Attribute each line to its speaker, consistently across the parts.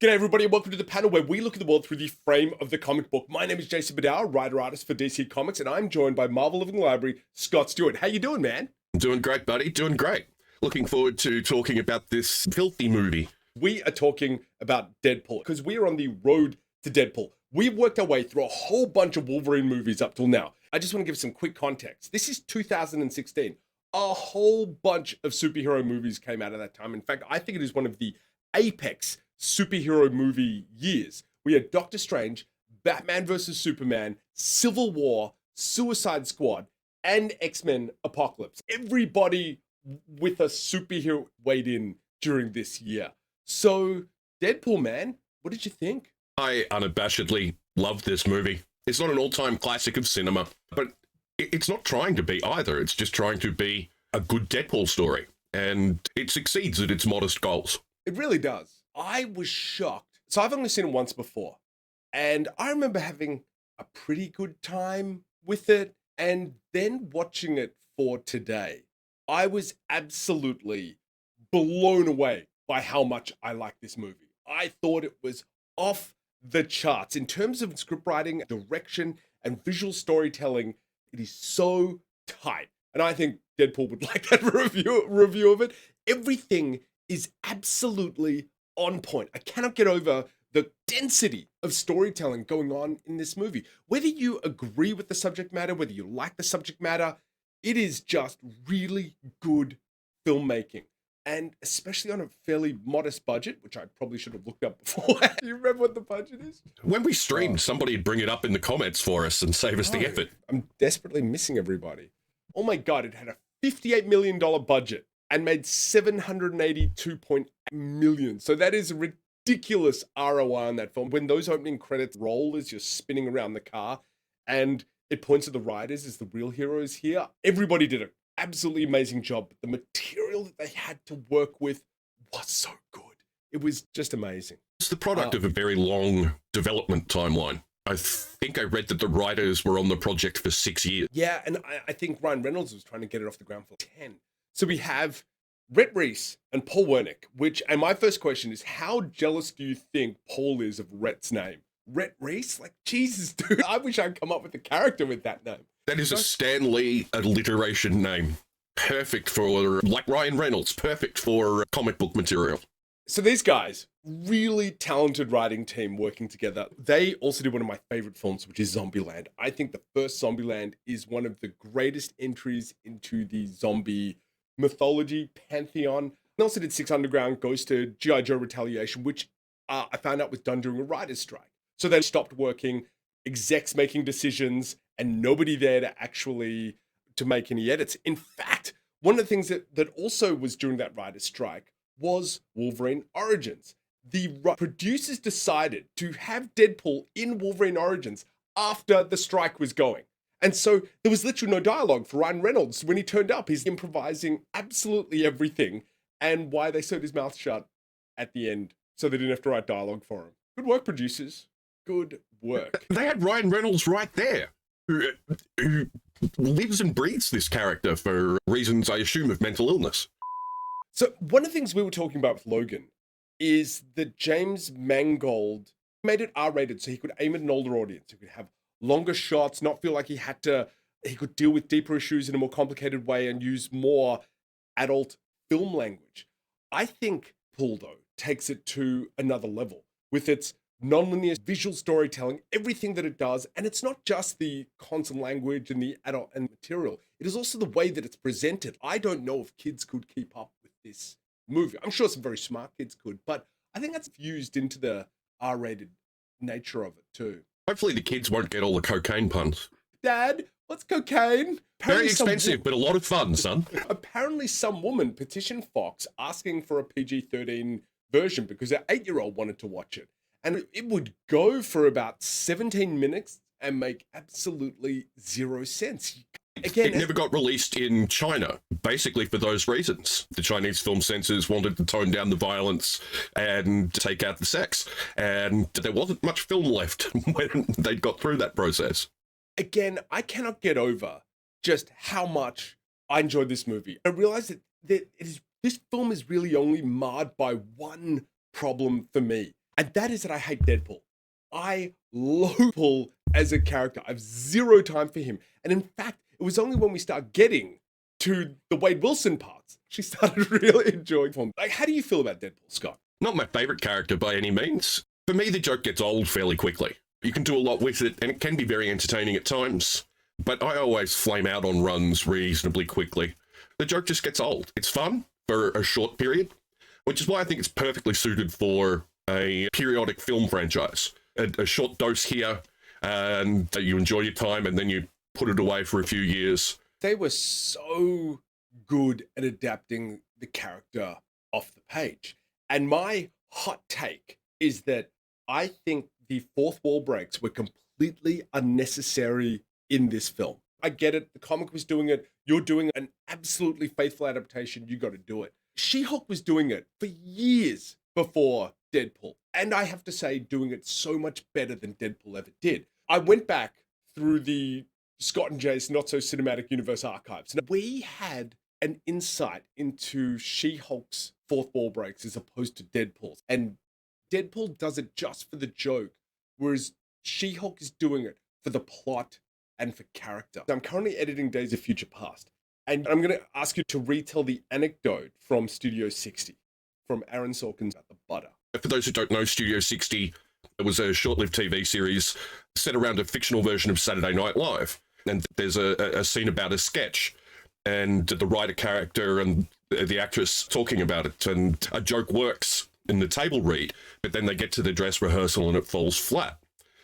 Speaker 1: G'day everybody and welcome to the panel where we look at the world through the frame of the comic book. My name is Jason Badower, writer-artist for DC Comics, and I'm joined by Marvel Living Library, Scott Stuart. How you doing, man?
Speaker 2: Doing great, buddy. Doing great. Looking forward to talking about this filthy movie.
Speaker 1: We are talking about Deadpool because we are on the road to Deadpool. We've worked our way through a whole bunch of Wolverine movies up till now. I just want to give some quick context. This is 2016. A whole bunch of superhero movies came out at that time. In fact, I think it is one of the apex superhero movie years. We had Doctor Strange, Batman vs. Superman, Civil War, Suicide Squad, and X-Men Apocalypse. Everybody with a superhero weighed in during this year. So, Deadpool, man, what did you think?
Speaker 2: I unabashedly love this movie. It's not an all-time classic of cinema, but it's not trying to be either. It's just trying to be a good Deadpool story, and it succeeds at its modest goals.
Speaker 1: It really does. I was shocked. So I've only seen it once before, and I remember having a pretty good time with it, and then watching it for today, I was absolutely blown away by how much I like this movie. I thought it was off the charts in terms of script writing, direction, and visual storytelling. It is so tight, and I think Deadpool would like that review of it. Everything is absolutely on point. I cannot get over the density of storytelling going on in this movie. Whether you agree with the subject matter, whether you like the subject matter, it is just really good filmmaking. And especially on a fairly modest budget, which I probably should have looked up before. You remember what the budget is?
Speaker 2: When we streamed, somebody would bring it up in the comments for us and save us the effort.
Speaker 1: I'm desperately missing everybody. Oh my God, it had a $58 million budget and made $782.8 million. So that is a ridiculous ROI on that film. When those opening credits roll as you're spinning around the car and it points to the riders as the real heroes here, everybody did an absolutely amazing job. But the material that they had to work with was so good. It was just amazing.
Speaker 2: It's the product of a very long development timeline. I think I read that the writers were on the project for 6 years.
Speaker 1: Yeah, and I think Ryan Reynolds was trying to get it off the ground for 10. So we have Rhett Reese and Paul Wernick, and my first question is, how jealous do you think Paul is of Rhett's name? Rhett Reese? Like, Jesus, dude, I wish I'd come up with a character with that name.
Speaker 2: That is a Stan Lee alliteration name. Perfect for, like Ryan Reynolds, perfect for comic book material.
Speaker 1: So these guys, really talented writing team working together. They also did one of my favorite films, which is Zombieland. I think the first Zombieland is one of the greatest entries into the zombie mythology pantheon. They also did Six Underground, goes to G.I. Joe Retaliation, which I found out was done during a writer's strike. So they stopped working, execs making decisions, and nobody there to make any edits. In fact, one of the things that also was during that writer's strike was Wolverine Origins. The producers decided to have Deadpool in Wolverine Origins after the strike was going. And so there was literally no dialogue for Ryan Reynolds. When he turned up, he's improvising absolutely everything, and why they sewed his mouth shut at the end so they didn't have to write dialogue for him. Good work, producers. Good work.
Speaker 2: They had Ryan Reynolds right there, who lives and breathes this character for reasons, I assume, of mental illness.
Speaker 1: So one of the things we were talking about with Logan is that James Mangold made it R-rated so he could aim at an older audience. He could have longer shots, not feel like he could deal with deeper issues in a more complicated way and use more adult film language. I think Pool, though, takes it to another level with its non-linear visual storytelling, everything that it does. And it's not just the constant language and the adult and material. It is also the way that it's presented. I don't know if kids could keep up with this movie. I'm sure some very smart kids could, but I think that's fused into the R-rated nature of it too.
Speaker 2: Hopefully the kids won't get all the cocaine puns.
Speaker 1: Dad, what's cocaine?
Speaker 2: Very expensive, but a lot of fun, son.
Speaker 1: Apparently some woman petitioned Fox asking for a PG-13 version because her 8-year-old wanted to watch it. And it would go for about 17 minutes and make absolutely zero sense. Again,
Speaker 2: it never got released in China, basically for those reasons. The Chinese film censors wanted to tone down the violence and take out the sex. And there wasn't much film left when they got through that process.
Speaker 1: Again, I cannot get over just how much I enjoyed this movie. I realized that this film is really only marred by one problem for me. And that is that I hate Deadpool. I loathe Deadpool as a character. I have zero time for him. And in fact, it was only when we start getting to the Wade Wilson parts, she started really enjoying him. Like, how do you feel about Deadpool, Scott?
Speaker 2: Not my favorite character by any means. For me, the joke gets old fairly quickly. You can do a lot with it, and it can be very entertaining at times. But I always flame out on runs reasonably quickly. The joke just gets old. It's fun for a short period, which is why I think it's perfectly suited for a periodic film franchise. A short dose here, and you enjoy your time, and then you put it away for a few years.
Speaker 1: They were so good at adapting the character off the page. And my hot take is that I think the fourth wall breaks were completely unnecessary in this film. I get it. The comic was doing it. You're doing an absolutely faithful adaptation. You got to do it. She-Hulk was doing it for years before Deadpool. And I have to say, doing it so much better than Deadpool ever did. I went back through the Scott and Jay's Not So Cinematic Universe archives, and we had an insight into She-Hulk's fourth wall breaks as opposed to Deadpool's. And Deadpool does it just for the joke, whereas She-Hulk is doing it for the plot and for character. I'm currently editing Days of Future Past, and I'm going to ask you to retell the anecdote from Studio 60, from Aaron Sorkin's about the butter.
Speaker 2: For those who don't know, Studio 60, it was a short-lived TV series set around a fictional version of Saturday Night Live. And there's a scene about a sketch, and the writer character and the actress talking about it, and a joke works in the table read, but then they get to the dress rehearsal and it falls flat.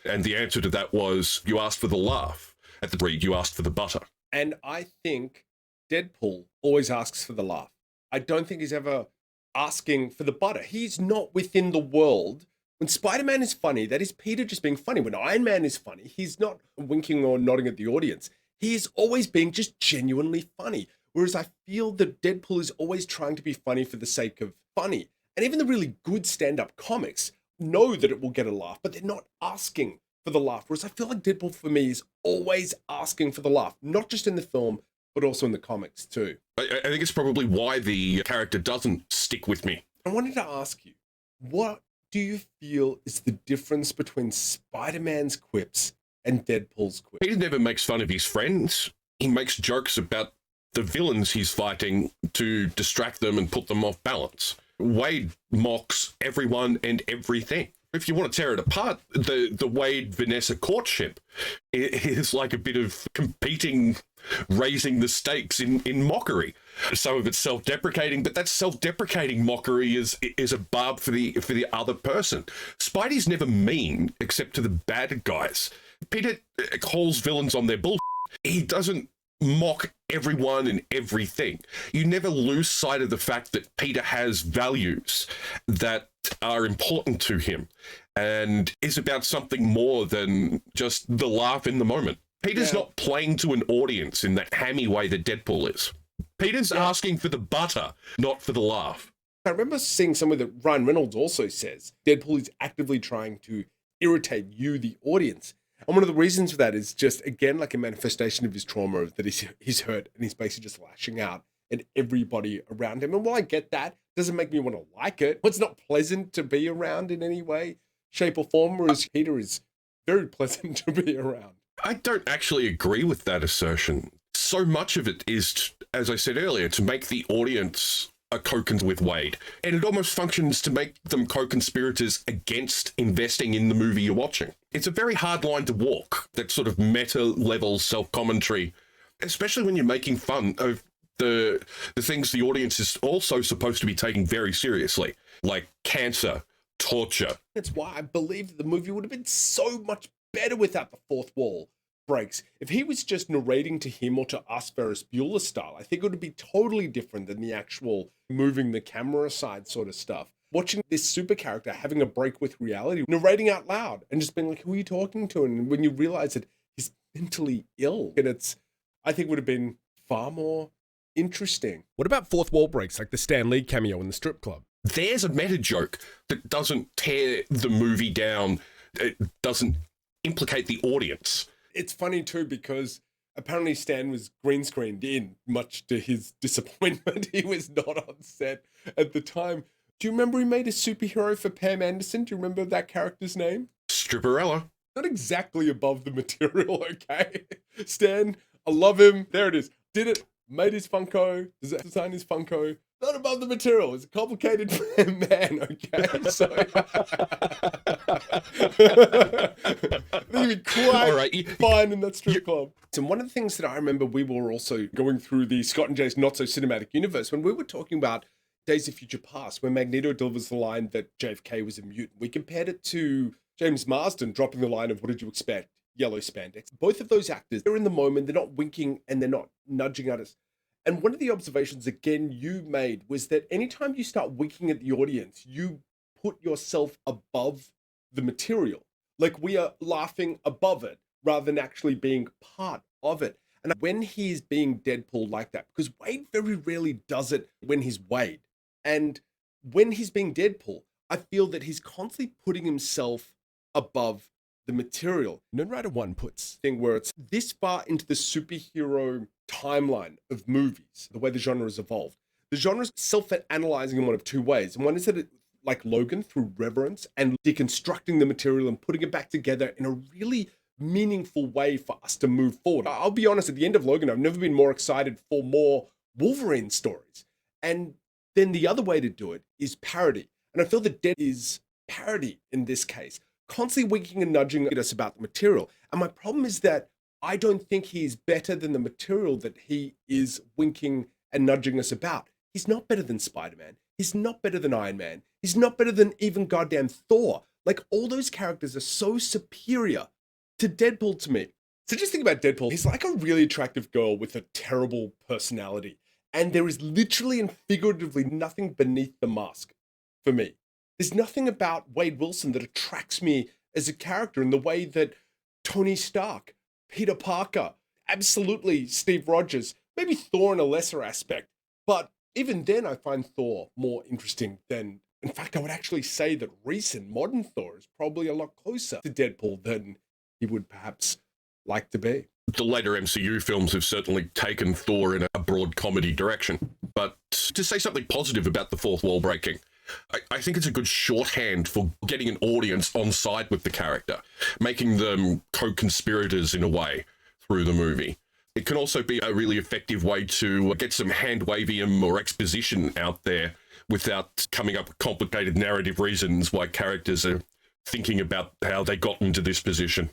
Speaker 2: And the answer to that was, you asked for the laugh. At the read, you asked for the butter.
Speaker 1: And I think Deadpool always asks for the laugh. I don't think he's ever asking for the butter. He's not within the world. When Spider-Man is funny, that is Peter just being funny. When Iron Man is funny, he's not winking or nodding at the audience. He is always being just genuinely funny. Whereas I feel that Deadpool is always trying to be funny for the sake of funny. And even the really good stand-up comics know that it will get a laugh, but they're not asking for the laugh. Whereas I feel like Deadpool for me is always asking for the laugh, not just in the film, but also in the comics too.
Speaker 2: I think it's probably why the character doesn't stick with me.
Speaker 1: I wanted to ask you, what do you feel is the difference between Spider-Man's quips and Deadpool's quips?
Speaker 2: Peter never makes fun of his friends. He makes jokes about the villains he's fighting to distract them and put them off balance. Wade mocks everyone and everything. If you want to tear it apart, the Wade-Vanessa courtship is like a bit of competing, raising the stakes in mockery. Some of it's self-deprecating, but that self-deprecating mockery is a barb for the other person. Spidey's never mean, except to the bad guys. Peter calls villains on their bullshit. He doesn't mock everyone and everything. You never lose sight of the fact that Peter has values that are important to him and is about something more than just the laugh in the moment. Peter's not playing to an audience in that hammy way that Deadpool is. Peter's asking for the butter, not for the laugh.
Speaker 1: I remember seeing somewhere that Ryan Reynolds also says Deadpool is actively trying to irritate you, the audience. And one of the reasons for that is just, again, like a manifestation of his trauma that he's hurt and he's basically just lashing out at everybody around him. And while I get that, doesn't make me want to like it. It's not pleasant to be around in any way, shape or form, whereas Peter is very pleasant to be around.
Speaker 2: I don't actually agree with that assertion. So much of it is, as I said earlier, to make the audience a co-conspirator with Wade. And it almost functions to make them co-conspirators against investing in the movie you're watching. It's a very hard line to walk, that sort of meta-level self-commentary, especially when you're making fun of the things the audience is also supposed to be taking very seriously, like cancer, torture.
Speaker 1: That's why I believe that the movie would have been so much better without the fourth wall breaks. If he was just narrating to him or to us Ferris Bueller style, I think it would be totally different than the actual moving the camera aside sort of stuff. Watching this super character having a break with reality, narrating out loud and just being like, who are you talking to? And when you realize that he's mentally ill, and I think would have been far more interesting. What about fourth wall breaks like the Stan Lee cameo in the strip club?
Speaker 2: There's a meta joke that doesn't tear the movie down. It doesn't implicate the audience.
Speaker 1: It's funny too, because apparently Stan was green screened in, much to his disappointment. He was not on set at the time. Do you remember he made a superhero for Pam Anderson? Do you remember that character's name?
Speaker 2: Stripperella.
Speaker 1: Not exactly above the material, okay? Stan, I love him. There it is. Did it. Made his Funko. Designed his Funko. Not above the material. It's a complicated man, okay? So he'd be quite fine in that strip club. And one of the things that I remember, we were also going through the Scott and Jay's Not So Cinematic Universe when we were talking about Days of Future Past, when Magneto delivers the line that JFK was a mutant. We compared it to James Marsden dropping the line of, what did you expect? Yellow spandex. Both of those actors, they're in the moment, they're not winking and they're not nudging at us. And one of the observations, again, you made was that anytime you start winking at the audience, you put yourself above the material. Like we are laughing above it rather than actually being part of it. And when he's being Deadpool like that, because Wade very rarely does it when he's Wade. And when he's being Deadpool, I feel that he's constantly putting himself above the material. No Rider 1 puts thing where it's this far into the superhero timeline of movies, the way the genre has evolved. The genre is self-analyzing in one of two ways. And one is that it, like Logan, through reverence and deconstructing the material and putting it back together in a really meaningful way for us to move forward. I'll be honest, at the end of Logan, I've never been more excited for more Wolverine stories. And then the other way to do it is parody. And I feel that Dead is parody in this case, constantly winking and nudging at us about the material. And my problem is that I don't think he's better than the material that he is winking and nudging us about. He's not better than Spider-Man. He's not better than Iron Man. He's not better than even goddamn Thor. Like, all those characters are so superior to Deadpool to me. So just think about Deadpool. He's like a really attractive girl with a terrible personality. And there is literally and figuratively nothing beneath the mask for me. There's nothing about Wade Wilson that attracts me as a character in the way that Tony Stark, Peter Parker, absolutely Steve Rogers, maybe Thor in a lesser aspect. But even then, I find Thor more interesting than, in fact, I would actually say that recent modern Thor is probably a lot closer to Deadpool than he would perhaps like to be.
Speaker 2: The later MCU films have certainly taken Thor in a broad comedy direction. But to say something positive about the fourth wall breaking, I think it's a good shorthand for getting an audience on side with the character, making them co-conspirators in a way through the movie. It can also be a really effective way to get some hand-wavium or exposition out there without coming up with complicated narrative reasons why characters are thinking about how they got into this position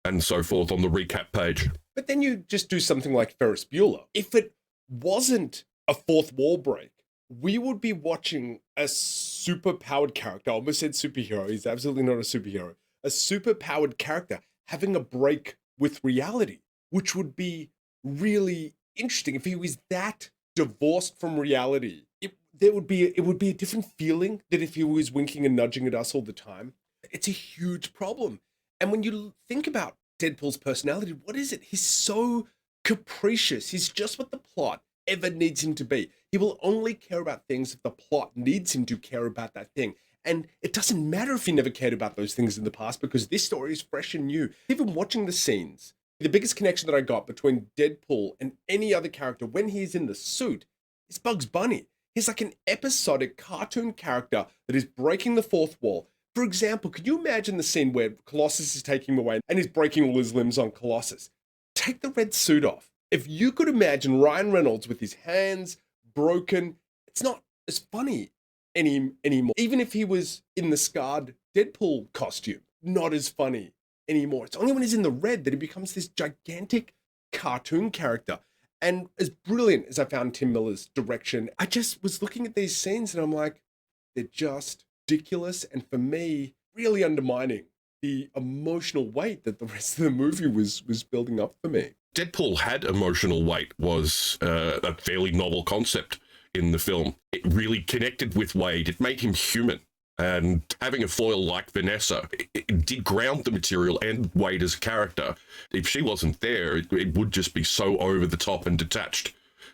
Speaker 2: and so forth on the recap page.
Speaker 1: But then you just do something like Ferris Bueller. If it wasn't a fourth wall break, we would be watching a super-powered character. I almost said superhero. He's absolutely not a superhero. A super-powered character having a break with reality, which would be really interesting. If he was that divorced from reality, it would be a different feeling than if he was winking and nudging at us all the time. It's a huge problem. And when you think about Deadpool's personality, what is it? He's so capricious. He's just what the plot ever needs him to be. He will only care about things if the plot needs him to care about that thing. And it doesn't matter if he never cared about those things in the past, because this story is fresh and new. Even watching the scenes, the biggest connection that I got between Deadpool and any other character when he's in the suit is Bugs Bunny. He's like an episodic cartoon character that is breaking the fourth wall. For example, could you imagine the scene where Colossus is taking him away and he's breaking all his limbs on Colossus? Take the red suit off. If you could imagine Ryan Reynolds with his hands broken, it's not as funny anymore. Even if he was in the scarred Deadpool costume, not as funny anymore. It's only when he's in the red that he becomes this gigantic cartoon character. And as brilliant as I found Tim Miller's direction, I just was looking at these scenes and I'm like, they're just ridiculous. And for me, really undermining the emotional weight that the rest of the movie was building up for me.
Speaker 2: Deadpool had emotional weight was a fairly novel concept in the film. It really connected with Wade. It made him human. And having a foil like Vanessa, it did ground the material and Wade as a character. If she wasn't there, it would just be so over the top and detached.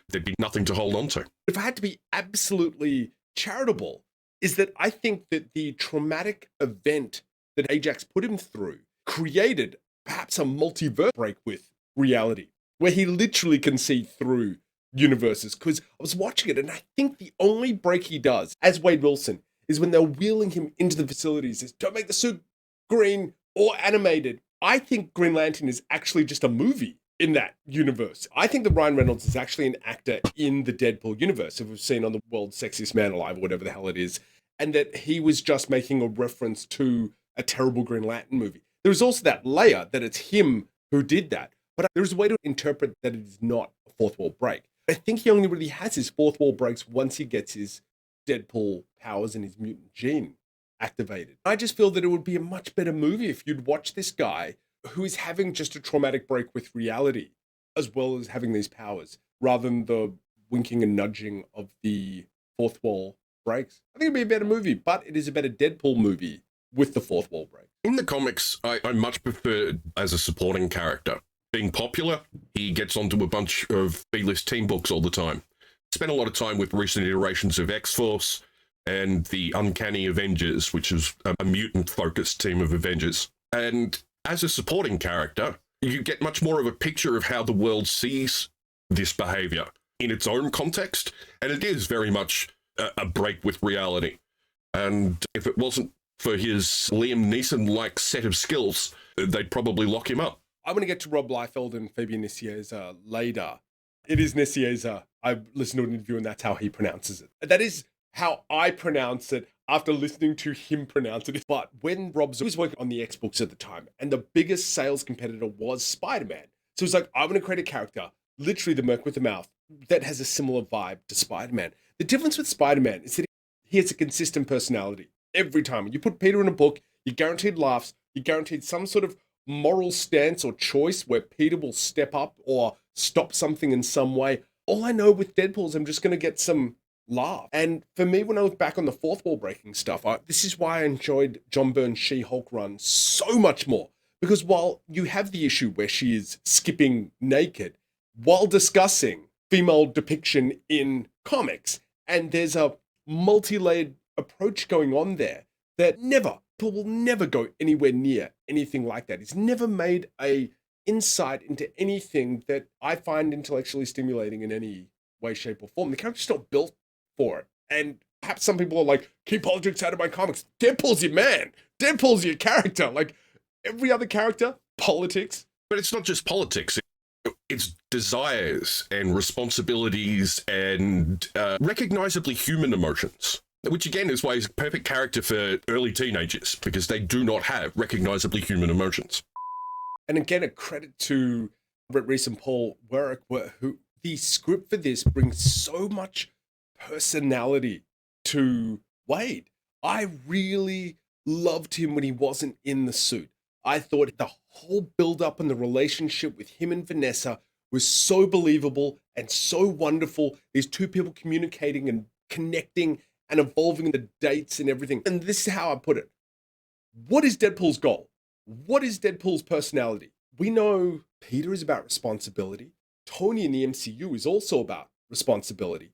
Speaker 2: There'd be nothing to hold on to.
Speaker 1: If I had to be absolutely charitable, is that I think that the traumatic event that Ajax put him through created perhaps a multiverse break with reality, where he literally can see through universes. Because I was watching it and I think the only break he does as Wade Wilson is when they're wheeling him into the facilities. Is don't make the suit green or animated. I think Green Lantern is actually just a movie in that universe. I think that Ryan Reynolds is actually an actor in the Deadpool universe, if we've seen on the World's Sexiest Man Alive or whatever the hell it is, and that he was just making a reference to a terrible Green Lantern movie. There's also that layer that it's him who did that, but there's a way to interpret that it is not a fourth wall break. I think he only really has his fourth wall breaks once he gets his Deadpool powers and his mutant gene activated. I just feel that it would be a much better movie if you'd watch this guy who is having just a traumatic break with reality, as well as having these powers, rather than the winking and nudging of the fourth wall breaks. I think it'd be a better movie, but it is a better Deadpool movie with the fourth wall break.
Speaker 2: In the comics, I much prefer as a supporting character. Being popular, he gets onto a bunch of B-list team books all the time. Spent a lot of time with recent iterations of X-Force and the Uncanny Avengers, which is a mutant-focused team of Avengers. And as a supporting character, you get much more of a picture of how the world sees this behavior in its own context, and it is very much a break with reality. And if it wasn't for his Liam Neeson-like set of skills, they'd probably lock him up.
Speaker 1: I'm going to get to Rob Liefeld and Fabien Nizieza later. It is Nizieza. I listened to an interview and that's how he pronounces it. That is how I pronounce it after listening to him pronounce it. But when Rob was working on the X books at the time, and the biggest sales competitor was Spider-Man. So it's like, I'm going to create a character, literally the Merc with the mouth, that has a similar vibe to Spider-Man. The difference with Spider-Man is that he has a consistent personality every time. When you put Peter in a book, you're guaranteed laughs, you're guaranteed some sort of moral stance or choice where Peter will step up or stop something in some way. All I know with Deadpool is I'm just going to get some laugh. And for me, when I look back on the fourth wall breaking stuff, this is why I enjoyed John Byrne's She-Hulk run so much more. Because while you have the issue where she is skipping naked while discussing female depiction in comics, and there's a multi-layered approach going on there that people will never go anywhere near anything like that. It's never made a insight into anything that I find intellectually stimulating in any way, shape, or form. The character's not built for it. And perhaps some people are like, keep politics out of my comics. Deadpool's your man. Deadpool's your character. Like every other character, politics.
Speaker 2: But it's not just politics. It's desires and responsibilities and recognizably human emotions. Which again is why he's a perfect character for early teenagers, because they do not have recognizably human emotions.
Speaker 1: And again, a credit to Brett Reese and Paul Werrick, who the script for this brings so much personality to Wade. I really loved him when he wasn't in the suit. I thought the whole build-up and the relationship with him and Vanessa was so believable and so wonderful. These two people communicating and connecting and evolving the dates and everything. And this is how I put it. What is Deadpool's goal? What is Deadpool's personality? We know Peter is about responsibility. Tony in the MCU is also about responsibility.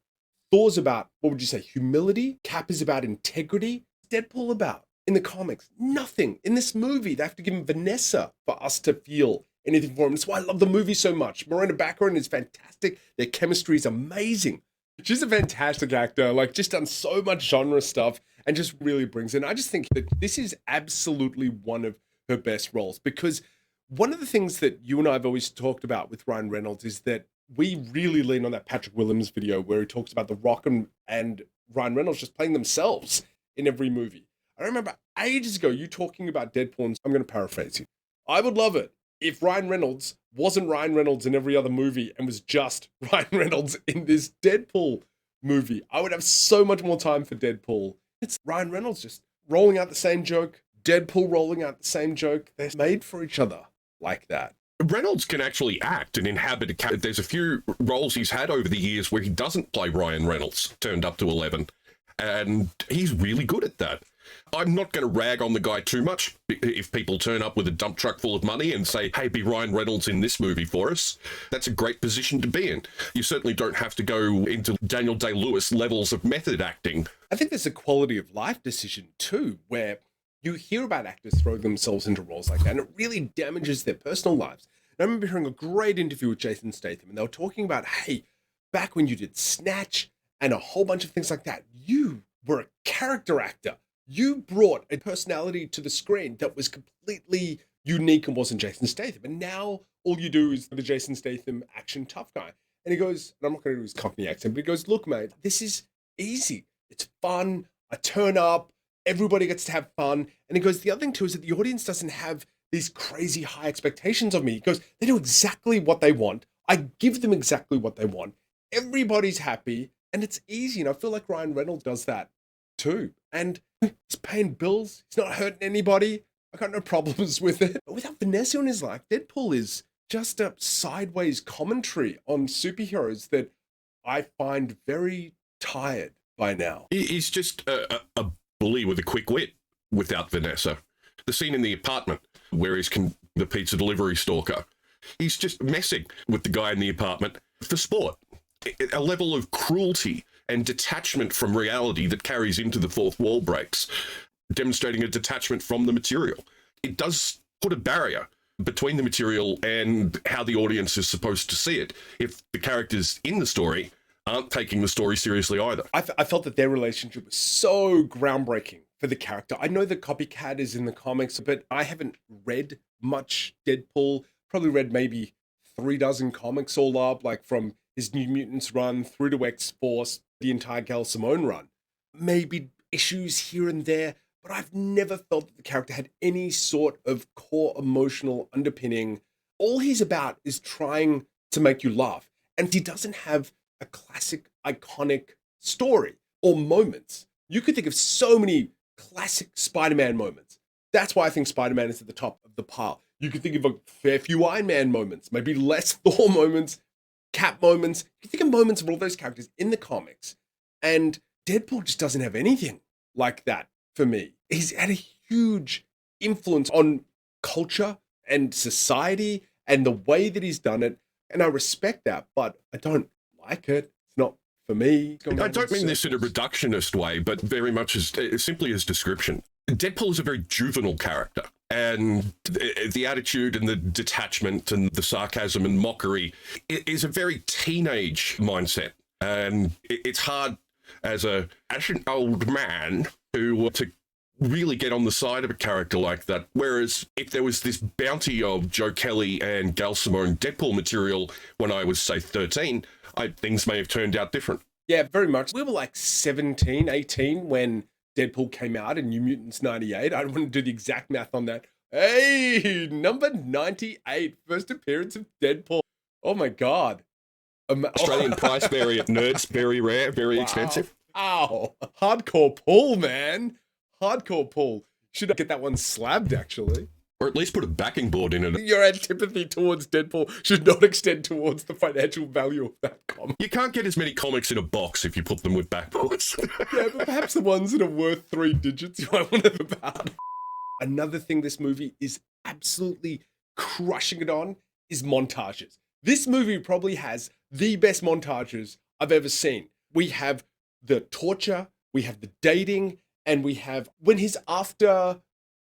Speaker 1: Thor's about, what would you say, humility? Cap is about integrity. What's Deadpool about? In the comics, nothing. In this movie, they have to give him Vanessa for us to feel anything for him. That's why I love the movie so much. Miranda Baccarin is fantastic. Their chemistry is amazing. She's a fantastic actor, like just done so much genre stuff and just really brings in. I just think that this is absolutely one of her best roles, because one of the things that you and I have always talked about with Ryan Reynolds is that we really lean on that Patrick Willems video where he talks about The Rock and Ryan Reynolds just playing themselves in every movie. I remember ages ago you talking about Deadpool, and I'm going to paraphrase you. I would love it if Ryan Reynolds wasn't Ryan Reynolds in every other movie and was just Ryan Reynolds in this Deadpool movie. I would have so much more time for Deadpool. It's Ryan Reynolds just rolling out the same joke, Deadpool rolling out the same joke. They're made for each other like that.
Speaker 2: Reynolds can actually act and inhabit a character. There's a few roles he's had over the years where he doesn't play Ryan Reynolds, turned up to 11, and he's really good at that. I'm not going to rag on the guy too much if people turn up with a dump truck full of money and say, hey, be Ryan Reynolds in this movie for us. That's a great position to be in. You certainly don't have to go into Daniel Day-Lewis levels of method acting.
Speaker 1: I think there's a quality of life decision too, where you hear about actors throwing themselves into roles like that, and it really damages their personal lives. And I remember hearing a great interview with Jason Statham, and they were talking about, hey, back when you did Snatch and a whole bunch of things like that, you were a character actor. You brought a personality to the screen that was completely unique and wasn't Jason Statham. And now all you do is the Jason Statham action tough guy. And he goes, and I'm not going to do his Cockney accent, but he goes, look, mate, this is easy. It's fun. I turn up. Everybody gets to have fun. And he goes, the other thing too is that the audience doesn't have these crazy high expectations of me. He goes, they do exactly what they want. I give them exactly what they want. Everybody's happy and it's easy. And I feel like Ryan Reynolds does that too. And he's paying bills. He's not hurting anybody. I got no problems with it. But without Vanessa in his life, Deadpool is just a sideways commentary on superheroes that I find very tired by now.
Speaker 2: He's just a bully with a quick wit without Vanessa. The scene in the apartment where he's the pizza delivery stalker. He's just messing with the guy in the apartment for sport. A level of cruelty and detachment from reality that carries into the fourth wall breaks, demonstrating a detachment from the material. It does put a barrier between the material and how the audience is supposed to see it if the characters in the story aren't taking the story seriously either.
Speaker 1: I felt that their relationship was so groundbreaking for the character. I know the Copycat is in the comics, but I haven't read much Deadpool. Probably read maybe 36 comics all up, like from his New Mutants run through to X-Force, the entire Gail Simone run. Maybe issues here and there, but I've never felt that the character had any sort of core emotional underpinning. All he's about is trying to make you laugh. And he doesn't have a classic, iconic story or moments. You could think of so many classic Spider-Man moments. That's why I think Spider-Man is at the top of the pile. You could think of a fair few Iron Man moments, maybe less Thor moments, Cap moments. You think of moments of all those characters in the comics. And Deadpool just doesn't have anything like that for me. He's had a huge influence on culture and society and the way that he's done it. And I respect that, but I don't like it. It's not for me.
Speaker 2: I don't mean this in a reductionist way, but very much as simply as description. Deadpool is a very juvenile character, and the attitude and the detachment and the sarcasm and mockery is a very teenage mindset. And it's hard as an old man to really get on the side of a character like that. Whereas if there was this bounty of Joe Kelly and Gail Simone Deadpool material when I was, say, 13, things may have turned out different.
Speaker 1: Yeah, very much. We were like 17, 18 when Deadpool came out in New Mutants 98. I don't want to do the exact math on that. Hey, number 98, first appearance of Deadpool. Oh my God.
Speaker 2: Australian price, very nerds, very rare, very expensive.
Speaker 1: Ow. Hardcore pull, man. Hardcore pull. Should get that one slabbed, actually.
Speaker 2: Or at least put a backing board in it.
Speaker 1: Your antipathy towards Deadpool should not extend towards the financial value of that comic.
Speaker 2: You can't get as many comics in a box if you put them with backboards.
Speaker 1: Yeah, but perhaps the ones that are worth 3 digits you might want to know about. Another thing this movie is absolutely crushing it on is montages. This movie probably has the best montages I've ever seen. We have the torture, we have the dating, and we have when he's after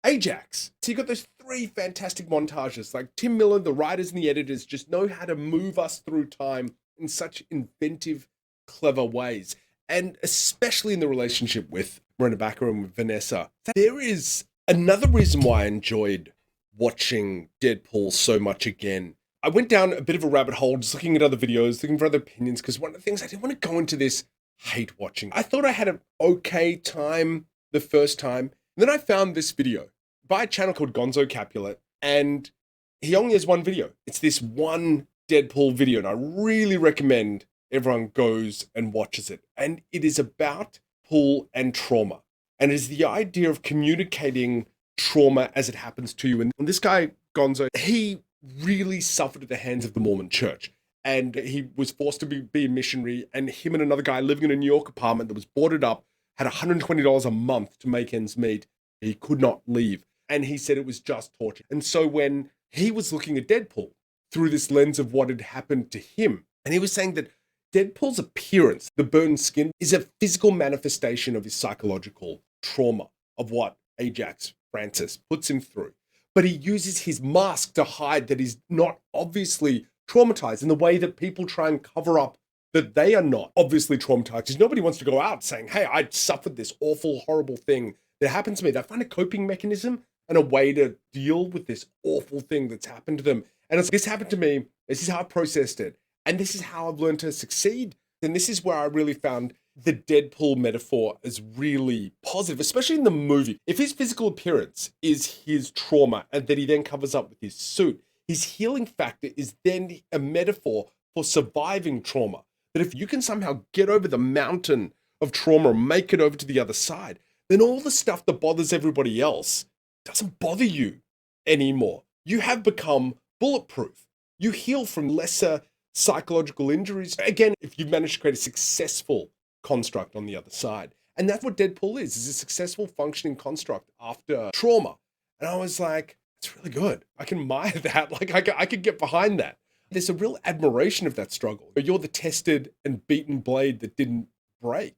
Speaker 1: Ajax. So you got those 3 fantastic montages. Like Tim Miller, the writers and the editors just know how to move us through time in such inventive, clever ways. And especially in the relationship with Miranda Backer and with Vanessa. There is another reason why I enjoyed watching Deadpool so much again. I went down a bit of a rabbit hole just looking at other videos, looking for other opinions, because one of the things I didn't want to go into this hate watching. I thought I had an okay time the first time. And then I found this video by a channel called Gonzo Capulet, and he only has one video. It's this one Deadpool video, and I really recommend everyone goes and watches it. And it is about pull and trauma. And it is the idea of communicating trauma as it happens to you. And this guy, Gonzo, he really suffered at the hands of the Mormon church. And he was forced to be a missionary. And him and another guy living in a New York apartment that was boarded up had $120 a month to make ends meet. He could not leave. And he said it was just torture. And so when he was looking at Deadpool through this lens of what had happened to him, and he was saying that Deadpool's appearance, the burned skin, is a physical manifestation of his psychological trauma, of what Ajax Francis puts him through. But he uses his mask to hide that he's not obviously traumatized in the way that people try and cover up that they are not obviously traumatized, because nobody wants to go out saying, hey, I suffered this awful, horrible thing that happened to me. They find a coping mechanism and a way to deal with this awful thing that's happened to them. And it's, this happened to me. This is how I processed it. And this is how I've learned to succeed. And this is where I really found the Deadpool metaphor is really positive, especially in the movie. If his physical appearance is his trauma and that he then covers up with his suit, his healing factor is then a metaphor for surviving trauma. That if you can somehow get over the mountain of trauma and make it over to the other side, then all the stuff that bothers everybody else doesn't bother you anymore. You have become bulletproof. You heal from lesser psychological injuries. Again, if you've managed to create a successful construct on the other side. And that's what Deadpool is a successful functioning construct after trauma. And I was like, it's really good. I can admire that. Like I could get behind that. There's a real admiration of that struggle. You're the tested and beaten blade that didn't break.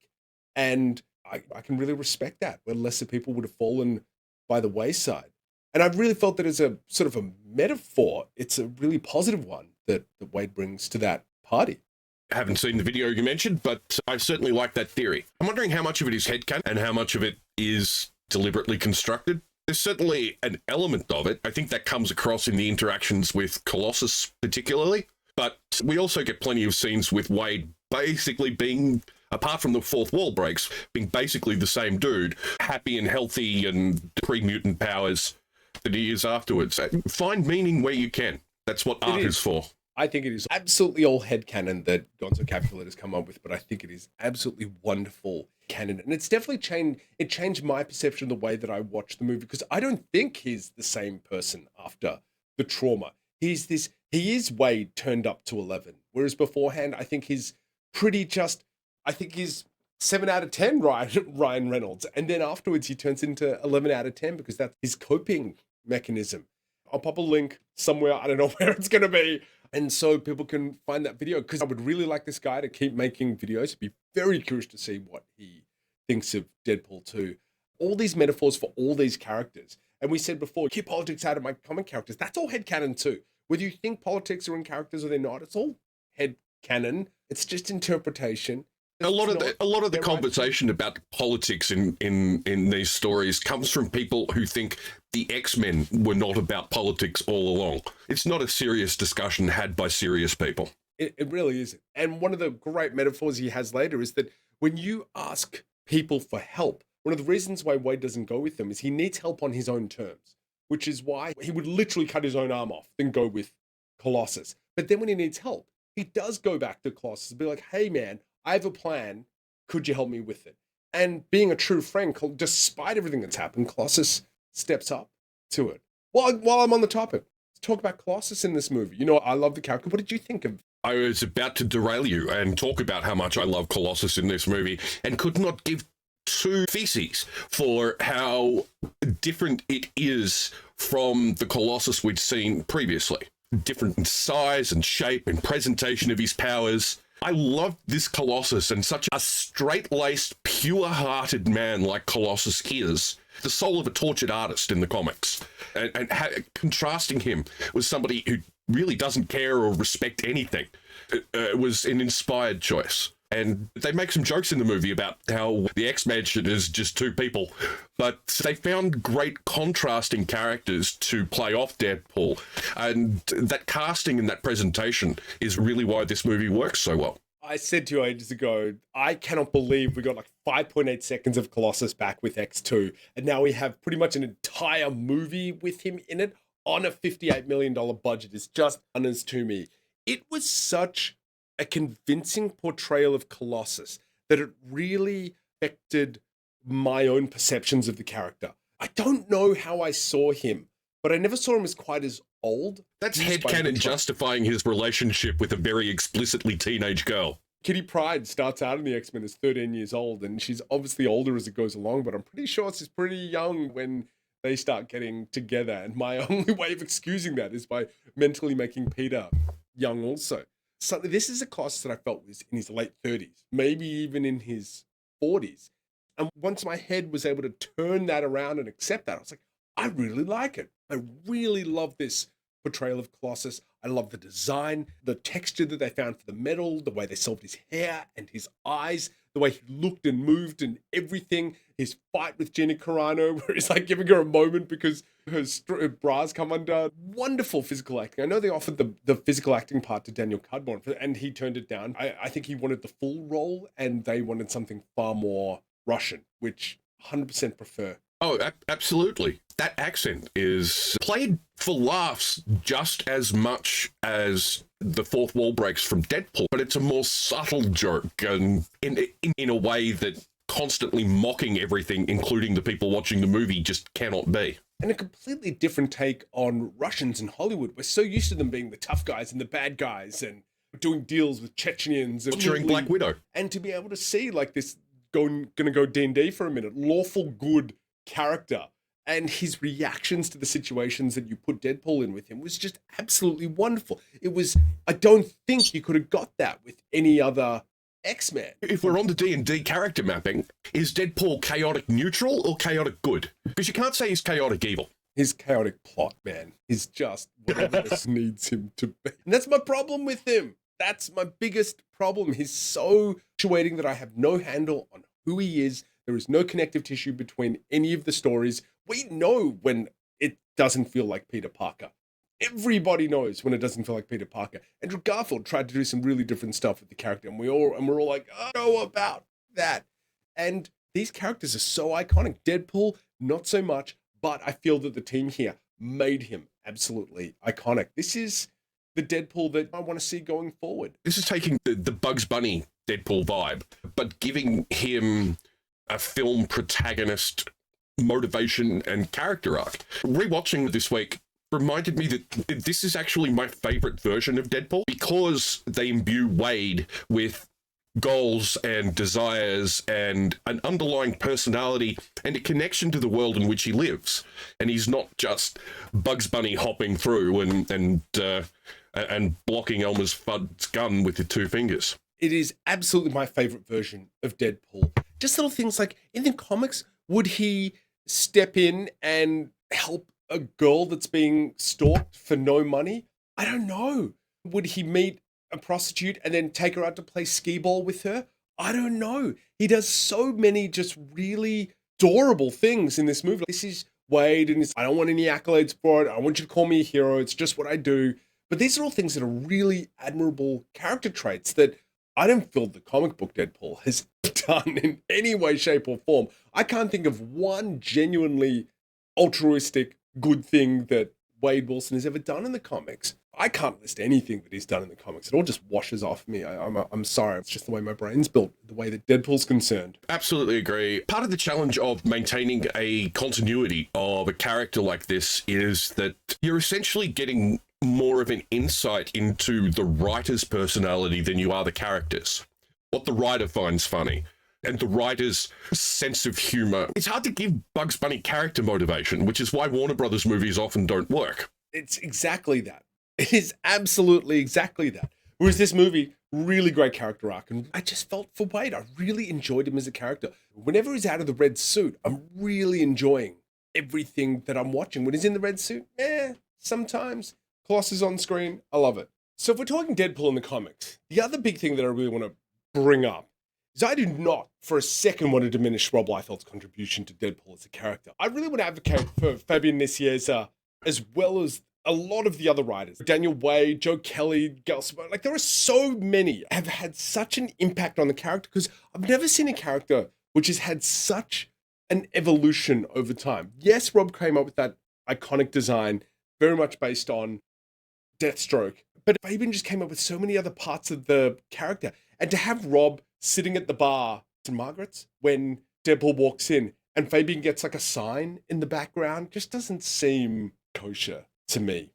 Speaker 1: And I can really respect that, where lesser people would have fallen by the wayside. And I've really felt that as a sort of a metaphor, it's a really positive one that Wade brings to that party.
Speaker 2: I haven't seen the video you mentioned, but I certainly like that theory. I'm wondering how much of it is headcanon and how much of it is deliberately constructed. There's certainly an element of it. I think that comes across in the interactions with Colossus particularly, but we also get plenty of scenes with Wade basically being, apart from the fourth wall breaks, being basically the same dude, happy and healthy and pre-mutant powers that he is afterwards. Find meaning where you can. That's what art is for.
Speaker 1: I think it is absolutely all headcanon that Gonzo Capulet has come up with, but I think it is absolutely wonderful canon. And it's definitely changed my perception of the way that I watch the movie, because I don't think he's the same person after the trauma. He is Wade turned up to 11. Whereas beforehand, I think he's I think he's 7 out of 10 Ryan Reynolds. And then afterwards he turns into 11 out of 10 because that's his coping mechanism. I'll pop a link somewhere. I don't know where it's going to be. And so people can find that video, because I would really like this guy to keep making videos. I'd be very curious to see what he thinks of Deadpool 2. All these metaphors for all these characters. And we said before, keep politics out of my comic characters. That's all headcanon too. Whether you think politics are in characters or they're not, it's all headcanon. It's just interpretation.
Speaker 2: A lot of the conversation about politics in these stories comes from people who think the X-Men were not about politics all along. It's not a serious discussion had by serious people.
Speaker 1: It really isn't. And one of the great metaphors he has later is that when you ask people for help, one of the reasons why Wade doesn't go with them is he needs help on his own terms, which is why he would literally cut his own arm off and go with Colossus. But then when he needs help, he does go back to Colossus and be like, hey man, I have a plan. Could you help me with it? And being a true friend, despite everything that's happened, Colossus steps up to it. While I'm on the topic, let's talk about Colossus in this movie. You know, I love the character. What did you think of?
Speaker 2: I was about to derail you and talk about how much I love Colossus in this movie and could not give two feces for how different it is from the Colossus we'd seen previously. Different in size and shape and presentation of his powers. I love this Colossus, and such a straight-laced, pure-hearted man like Colossus is, the soul of a tortured artist in the comics, and contrasting him with somebody who really doesn't care or respect anything was an inspired choice. And they make some jokes in the movie about how the X-Mansion is just two people, but they found great contrasting characters to play off Deadpool. And that casting and that presentation is really why this movie works so well.
Speaker 1: I said to you ages ago, I cannot believe we got like 5.8 seconds of Colossus back with X2. And now we have pretty much an entire movie with him in it on a $58 million budget. It's just honest to me. It was such a convincing portrayal of Colossus that it really affected my own perceptions of the character. I don't know how I saw him, but I never saw him as quite as old.
Speaker 2: That's headcanon justifying his relationship with a very explicitly teenage girl.
Speaker 1: Kitty Pryde starts out in the X-Men as 13 years old, and she's obviously older as it goes along, but I'm pretty sure she's pretty young when they start getting together. And my only way of excusing that is by mentally making Peter young also. So this is a Colossus that I felt was in his late 30s, maybe even in his 40s. And once my head was able to turn that around and accept that, I was like, I really like it. I really love this portrayal of Colossus. I love the design, the texture that they found for the metal, the way they solved his hair and his eyes, the way he looked and moved and everything. His fight with Gina Carano, where he's like giving her a moment because her bras come undone. Wonderful physical acting. I know they offered the physical acting part to Daniel Cudmore, and he turned it down. I think he wanted the full role, and they wanted something far more Russian, which 100% prefer.
Speaker 2: Oh, absolutely. That accent is played for laughs just as much as the fourth wall breaks from Deadpool, but it's a more subtle joke, and in a way that constantly mocking everything, including the people watching the movie, just cannot be.
Speaker 1: And a completely different take on Russians in Hollywood. We're so used to them being the tough guys and the bad guys and doing deals with Chechens. And
Speaker 2: during Black Widow.
Speaker 1: And to be able to see like this, gonna go D&D for a minute, lawful good character, and his reactions to the situations that you put Deadpool in with him was just absolutely wonderful. It was, I don't think you could have got that with any other X-Men.
Speaker 2: If we're on the D&D character mapping, is Deadpool chaotic neutral or chaotic good? Because you can't say he's chaotic evil.
Speaker 1: His chaotic plot, man, is just whatever this needs him to be. And that's my problem with him. That's my biggest problem. He's so fluctuating that I have no handle on who he is. There is no connective tissue between any of the stories. We know when it doesn't feel like Peter Parker. Everybody knows when it doesn't feel like Peter Parker. Andrew Garfield tried to do some really different stuff with the character, and we're all like, I don't know about that. And these characters are so iconic. Deadpool, not so much, but I feel that the team here made him absolutely iconic. This is the Deadpool that I want to see going forward.
Speaker 2: This is taking the Bugs Bunny Deadpool vibe, but giving him a film protagonist motivation and character arc. Rewatching this week reminded me that this is actually my favorite version of Deadpool, because they imbue Wade with goals and desires and an underlying personality and a connection to the world in which he lives. And he's not just Bugs Bunny hopping through and blocking Elmer's Fudd's gun with the two fingers.
Speaker 1: It is absolutely my favorite version of Deadpool. Just little things like, in the comics, would he step in and help a girl that's being stalked for no money? I don't know. Would he meet a prostitute and then take her out to play skee ball with her? I don't know. He does so many just really adorable things in this movie. This is Wade, and I don't want any accolades for it. I want you to call me a hero. It's just what I do. But these are all things that are really admirable character traits that I don't feel the comic book Deadpool has done in any way, shape, or form. I can't think of one genuinely altruistic good thing that Wade Wilson has ever done in the comics. I can't list anything that he's done in the comics. It all just washes off me. I'm sorry. It's just the way my brain's built, the way that Deadpool's concerned.
Speaker 2: Absolutely agree. Part of the challenge of maintaining a continuity of a character like this is that you're essentially getting more of an insight into the writer's personality than you are the character's. What the writer finds funny and the writer's sense of humor. It's hard to give Bugs Bunny character motivation, which is why Warner Brothers movies often don't work.
Speaker 1: It's exactly that. It is absolutely exactly that. Whereas this movie, really great character arc, and I just felt for Wade. I really enjoyed him as a character. Whenever he's out of the red suit, I'm really enjoying everything that I'm watching. When he's in the red suit, sometimes. Colossus on screen, I love it. So if we're talking Deadpool in the comics, the other big thing that I really want to bring up is I do not for a second want to diminish Rob Liefeld's contribution to Deadpool as a character. I really want to advocate for Fabien Nizieza as well as a lot of the other writers. Daniel Wade, Joe Kelly, Gail Simone. Like, there are so many have had such an impact on the character, because I've never seen a character which has had such an evolution over time. Yes, Rob came up with that iconic design, very much based on Deathstroke. But Fabien just came up with so many other parts of the character. And to have Rob sitting at the bar in Margaret's when Deadpool walks in and Fabien gets like a sign in the background just doesn't seem kosher to me.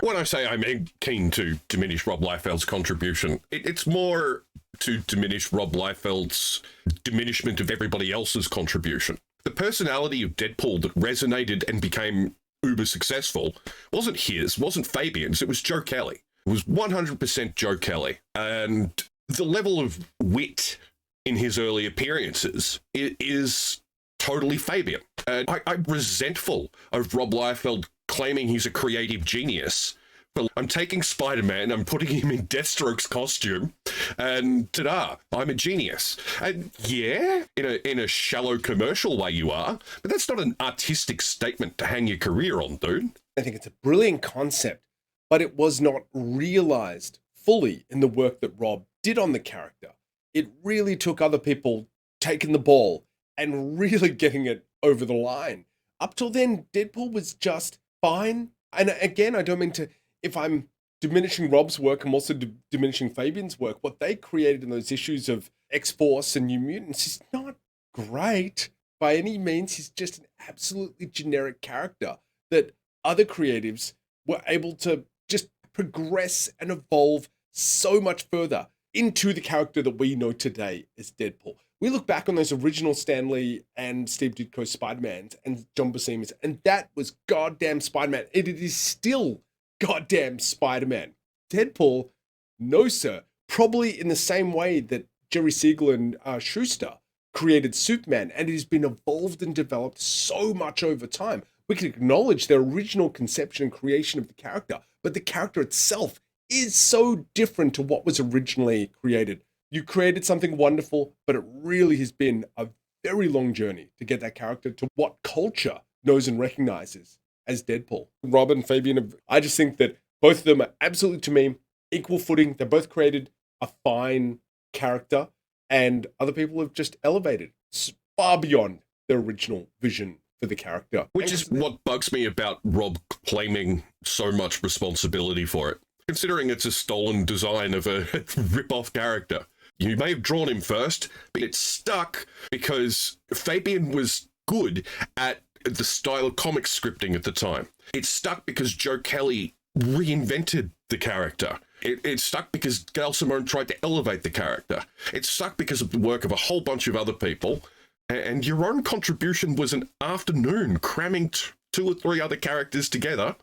Speaker 2: When I say I'm keen to diminish Rob Liefeld's contribution, it's more to diminish Rob Liefeld's diminishment of everybody else's contribution. The personality of Deadpool that resonated and became uber successful wasn't his, wasn't Fabien's, it was Joe Kelly. It was 100% Joe Kelly. And the level of wit in his early appearances is totally Fabien. And I'm resentful of Rob Liefeld claiming he's a creative genius. But I'm taking Spider-Man, I'm putting him in Deathstroke's costume, and ta-da, I'm a genius. And yeah, in a shallow commercial way you are, but that's not an artistic statement to hang your career on, dude.
Speaker 1: I think it's a brilliant concept, but it was not realized fully in the work that Rob did on the character. It really took other people taking the ball and really getting it over the line. Up till then, Deadpool was just fine. And again, I don't mean to, if I'm diminishing Rob's work, I'm also diminishing Fabien's work. What they created in those issues of X-Force and New Mutants is not great by any means. He's just an absolutely generic character that other creatives were able to just progress and evolve so much further into the character that we know today as Deadpool. We look back on those original Stan Lee and Steve Ditko Spider-Mans and John Buscemi's, and that was goddamn Spider-Man. It is still goddamn Spider-Man. Deadpool, no sir. Probably in the same way that Jerry Siegel and Schuster created Superman, and it has been evolved and developed so much over time. We can acknowledge their original conception and creation of the character, but the character itself is so different to what was originally created. You created something wonderful, but it really has been a very long journey to get that character to what culture knows and recognizes as Deadpool. Rob and Fabien, I just think that both of them are absolutely, to me, equal footing. They both created a fine character, and other people have just elevated far beyond their original vision for the character.
Speaker 2: Which is what bugs me about Rob claiming so much responsibility for it. Considering it's a stolen design of a rip-off character. You may have drawn him first, but it's stuck because Fabien was good at the style of comic scripting at the time. It's stuck because Joe Kelly reinvented the character. It's stuck because Gail Simone tried to elevate the character. It's stuck because of the work of a whole bunch of other people. And your own contribution was an afternoon cramming two or three other characters together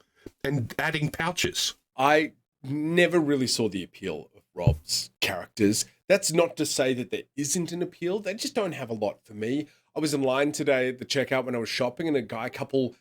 Speaker 2: and adding pouches.
Speaker 1: I never really saw the appeal of Rob's characters. That's not to say that there isn't an appeal. They just don't have a lot for me. I was in line today at the checkout when I was shopping, and a couple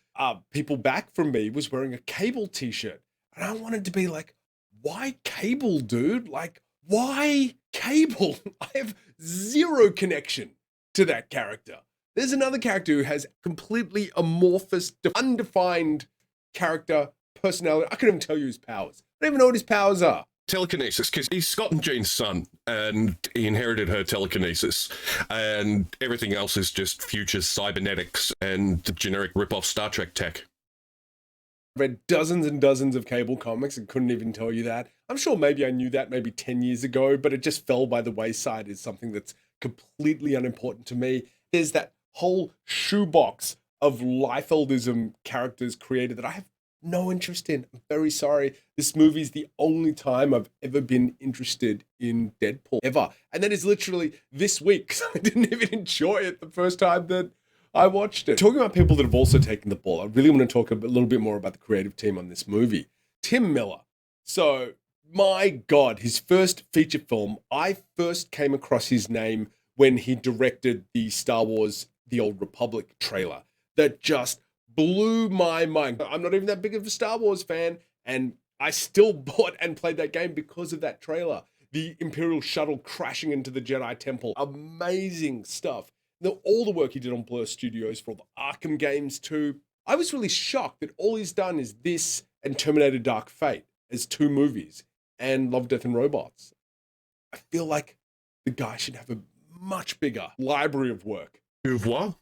Speaker 1: people back from me was wearing a Cable t-shirt. And I wanted to be like, why Cable, dude? Like, why Cable? I have zero connection to that character. There's another character who has completely amorphous, undefined character, personality. I couldn't even tell you his powers. I don't even know what his powers are.
Speaker 2: Telekinesis, because he's Scott and Jean's son, and he inherited her telekinesis, and everything else is just future cybernetics and the generic rip-off Star Trek tech.
Speaker 1: I read dozens and dozens of Cable comics and couldn't even tell you that. I'm sure maybe I knew that maybe 10 years ago, but it just fell by the wayside as something that's completely unimportant to me. There's that whole shoebox of Liefeldism characters created that I have no interest in. I'm very sorry. This movie is the only time I've ever been interested in Deadpool, ever. And that is literally this week, because I didn't even enjoy it the first time that I watched it. Talking about people that have also taken the ball, I really want to talk a little bit more about the creative team on this movie. Tim Miller. So, my God, his first feature film, I first came across his name when he directed the Star Wars The Old Republic trailer that just blew my mind. I'm not even that big of a Star Wars fan, and I still bought and played that game because of that trailer. The Imperial shuttle crashing into the Jedi Temple. Amazing stuff. All the work he did on Blur Studios for all the Arkham games too. I was really shocked that all he's done is this and Terminator Dark Fate as two movies and Love, Death and Robots. I feel like the guy should have a much bigger library of work.
Speaker 2: Au revoir.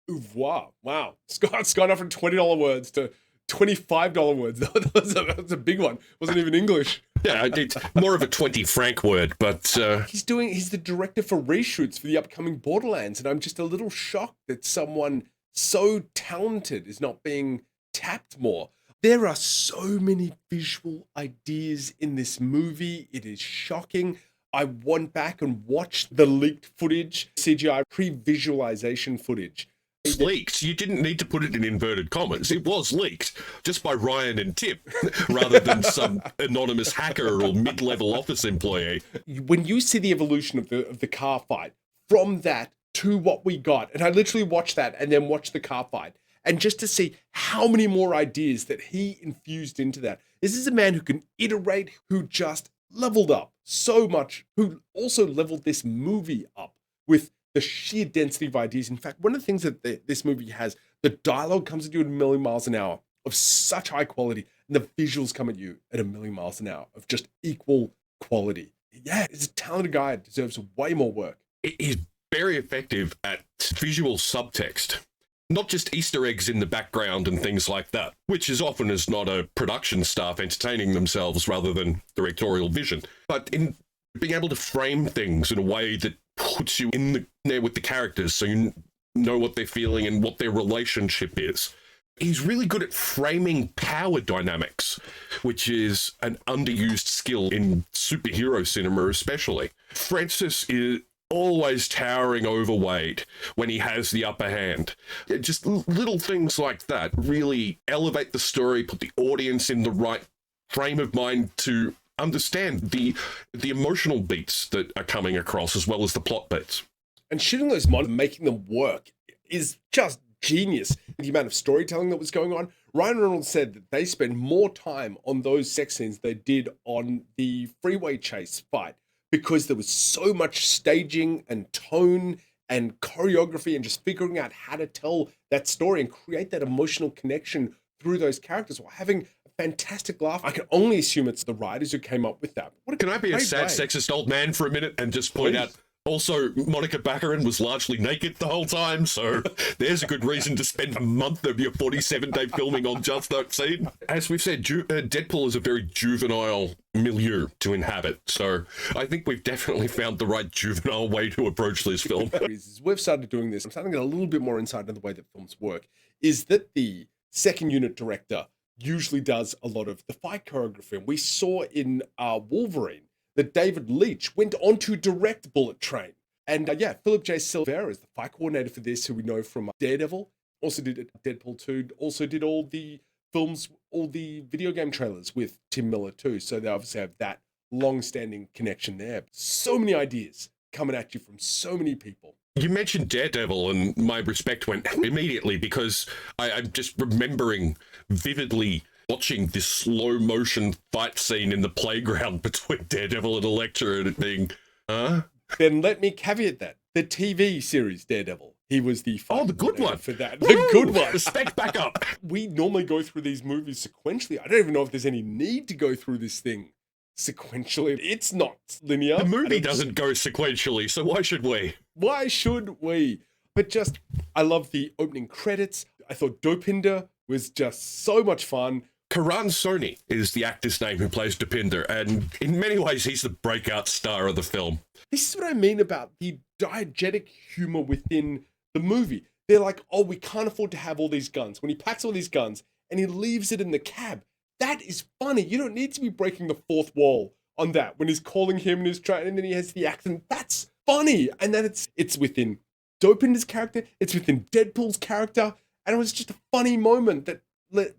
Speaker 1: Au revoir. Wow. Scott's gone up from $20 words to $25 words. That was a big one. Wasn't even English.
Speaker 2: Yeah, it's more of a 20 franc word, but...
Speaker 1: He's the director for reshoots for the upcoming Borderlands, and I'm just a little shocked that someone so talented is not being tapped more. There are so many visual ideas in this movie. It is shocking. I went back and watched the leaked footage, CGI pre-visualization footage.
Speaker 2: It's leaked. You didn't need to put it in inverted commas. It was leaked just by Ryan and Tim, rather than some anonymous hacker or mid-level office employee.
Speaker 1: When you see the evolution of the car fight, from that to what we got, and I literally watched that and then watched the car fight, And just to see how many more ideas that he infused into that. This is a man who can iterate, who just leveled up so much, who also leveled this movie up with the sheer density of ideas. In fact, one of the things that this movie has, the dialogue comes at you at a million miles an hour of such high quality, and the visuals come at you at a million miles an hour of just equal quality. Yeah, he's a talented guy, deserves way more work.
Speaker 2: He's very effective at visual subtext. Not just Easter eggs in the background and things like that, which is often is not a production staff entertaining themselves rather than directorial vision, but in being able to frame things in a way that puts you in there with the characters so you know what they're feeling and what their relationship is. He's really good at framing power dynamics, which is an underused skill in superhero cinema especially. Francis is always towering overweight when he has the upper hand. Just little things like that really elevate the story, put the audience in the right frame of mind to understand the emotional beats that are coming across as well as the plot beats.
Speaker 1: And shooting those monsters, making them work, is just genius. The amount of storytelling that was going on. Ryan Reynolds said that they spent more time on those sex scenes they did on the freeway chase fight, because there was so much staging and tone and choreography and just figuring out how to tell that story and create that emotional connection through those characters while having a fantastic laugh. I can only assume it's the writers who came up with that.
Speaker 2: Can I be a sad, sexist old man for a minute and just point out, also, Monica Baccarin was largely naked the whole time, so there's a good reason to spend a month of your 47-day filming on just that scene. As we've said, Deadpool is a very juvenile milieu to inhabit, so I think we've definitely found the right juvenile way to approach this film.
Speaker 1: We've started doing this. I'm starting to get a little bit more insight into the way that films work, is that the second unit director usually does a lot of the fight choreography. We saw in Wolverine that David Leitch went on to direct Bullet Train. And Philip J. Silvera is the fight coordinator for this, who we know from Daredevil, also did Deadpool 2, also did all the films, all the video game trailers with Tim Miller too. So they obviously have that long-standing connection there. So many ideas coming at you from so many people.
Speaker 2: You mentioned Daredevil, and my respect went immediately because I'm just remembering vividly watching this slow motion fight scene in the playground between Daredevil and Elektra and it being,
Speaker 1: Then let me caveat that. The TV series Daredevil, he was the
Speaker 2: the good one
Speaker 1: for that. The good one.
Speaker 2: Respect back up.
Speaker 1: We normally go through these movies sequentially. I don't even know if there's any need to go through this thing sequentially. It's not linear.
Speaker 2: The movie doesn't go sequentially, so why should we?
Speaker 1: Why should we? But just, I love the opening credits. I thought Dopinder was just so much fun.
Speaker 2: Karan Soni is the actor's name who plays Dopinder, and in many ways he's the breakout star of the film.
Speaker 1: This is what I mean about the diegetic humor within the movie. They're like, oh, we can't afford to have all these guns. When he packs all these guns and he leaves it in the cab, that is funny. You don't need to be breaking the fourth wall on that. When he's calling him and he's trying, and then he has the accent, that's funny. And then it's within Dopinder's character, it's within Deadpool's character, and it was just a funny moment that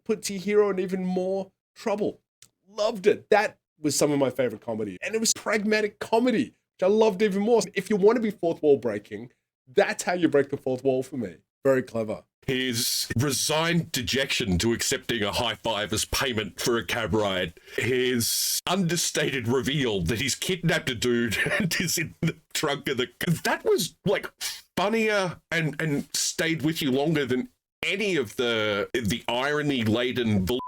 Speaker 1: puts your hero in even more trouble. Loved it. That was some of my favorite comedy. And it was pragmatic comedy, which I loved even more. If you want to be fourth wall breaking, that's how you break the fourth wall for me. Very clever.
Speaker 2: His resigned dejection to accepting a high five as payment for a cab ride. His understated reveal that he's kidnapped a dude and is in the trunk of the... That was, like, funnier and stayed with you longer than any of the irony-laden bull.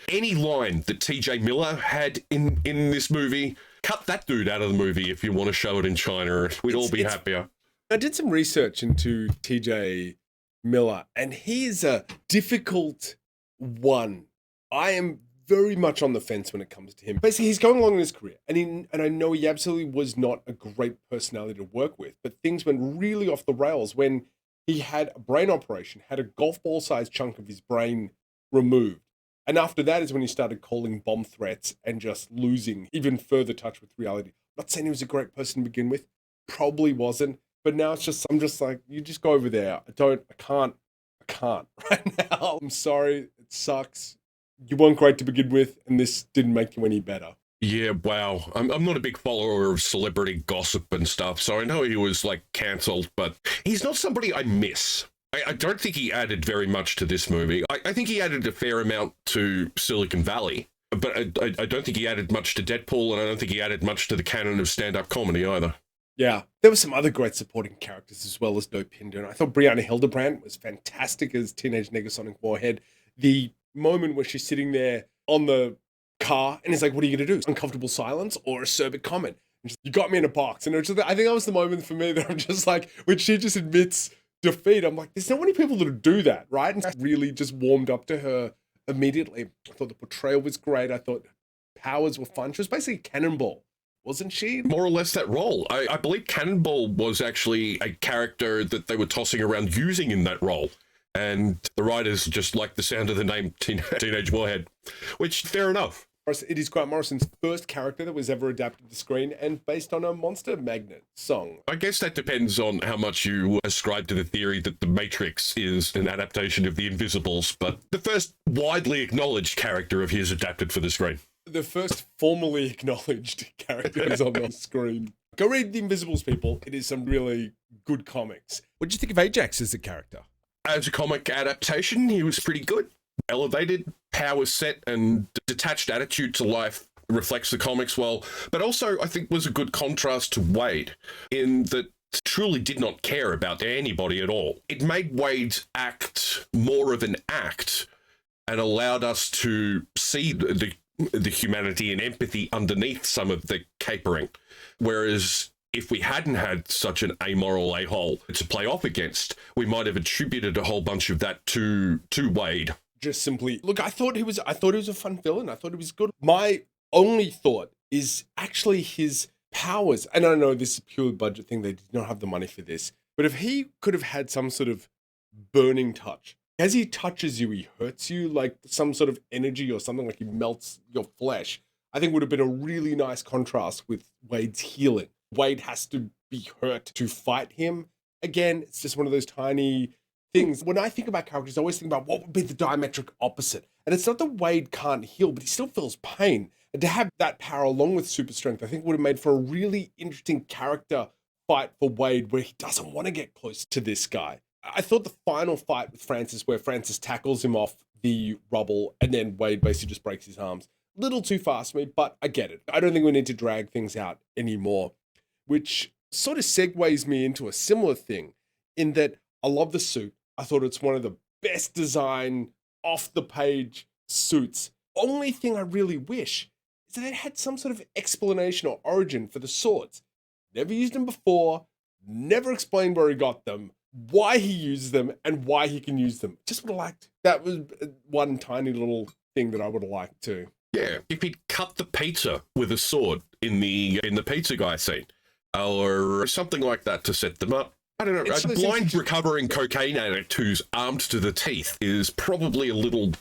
Speaker 2: Any line that TJ Miller had in this movie, cut that dude out of the movie if you want to show it in China. We'd all be happier.
Speaker 1: I did some research into TJ Miller, and he is a difficult one. I am very much on the fence when it comes to him. Basically, he's going along in his career, and I know he absolutely was not a great personality to work with, but things went really off the rails when he had a brain operation, had a golf ball-sized chunk of his brain removed. And after that is when he started calling bomb threats and just losing even further touch with reality. I'm not saying he was a great person to begin with. Probably wasn't. But now I'm just like, you just go over there. I can't right now. I'm sorry. It sucks. You weren't great to begin with, and this didn't make you any better.
Speaker 2: Yeah, wow. I'm not a big follower of celebrity gossip and stuff, so I know he was, like, cancelled, but he's not somebody I miss. I don't think he added very much to this movie. I think he added a fair amount to Silicon Valley, but I don't think he added much to Deadpool, and I don't think he added much to the canon of stand-up comedy either.
Speaker 1: Yeah, there were some other great supporting characters as well as No Pinder, and I thought Brianna Hildebrand was fantastic as Teenage Negasonic Warhead. The moment where she's sitting there on the car and it's like, what are you going to do? Uncomfortable silence or acerbic comment? And she's, you got me in a box. And it was just, I think that was the moment for me that I'm just like, when she just admits defeat, I'm like, there's not many people that do that, right? And I really just warmed up to her immediately. I thought the portrayal was great. I thought powers were fun. She was basically Cannonball, wasn't she?
Speaker 2: More or less that role. I believe Cannonball was actually a character that they were tossing around using in that role. And the writers just liked the sound of the name Teenage Warhead, which, fair enough.
Speaker 1: It is Grant Morrison's first character that was ever adapted to screen and based on a Monster Magnet song.
Speaker 2: I guess that depends on how much you ascribe to the theory that The Matrix is an adaptation of The Invisibles, but the first widely acknowledged character of his adapted for the screen.
Speaker 1: The first formally acknowledged characters on the screen. Go read The Invisibles, people. It is some really good comics. What did you think of Ajax as a character?
Speaker 2: As a comic adaptation, he was pretty good. Elevated, power set, and detached attitude to life reflects the comics well, but also I think was a good contrast to Wade in that truly did not care about anybody at all. It made Wade's act more of an act and allowed us to see the humanity and empathy underneath some of the capering. Whereas if we hadn't had such an amoral a-hole to play off against, we might have attributed a whole bunch of that to Wade.
Speaker 1: Just simply, look, I thought he was a fun villain. I thought he was good. My only thought is actually his powers. And I know this is a pure budget thing. They did not have the money for this. But if he could have had some sort of burning touch, as he touches you, he hurts you, like some sort of energy or something, like he melts your flesh, I think would have been a really nice contrast with Wade's healing. Wade has to be hurt to fight him. Again, it's just one of those tiny things. When I think about characters, I always think about what would be the diametric opposite. And it's not that Wade can't heal, but he still feels pain. And to have that power along with super strength, I think would have made for a really interesting character fight for Wade where he doesn't want to get close to this guy. I thought the final fight with Francis, where Francis tackles him off the rubble and then Wade basically just breaks his arms, a little too fast for me, but I get it. I don't think we need to drag things out anymore, which sort of segues me into a similar thing in that I love the suit. I thought it's one of the best design off the page suits. Only thing I really wish is that it had some sort of explanation or origin for the swords. Never used them before, never explained where he got them, why he uses them, and why he can use them. Just would have liked, that was one tiny little thing that I would have liked too.
Speaker 2: Yeah, if he'd cut the pizza with a sword in the pizza guy scene, or something like that to set them up. I don't know, a blind recovering cocaine addict who's armed to the teeth is probably a little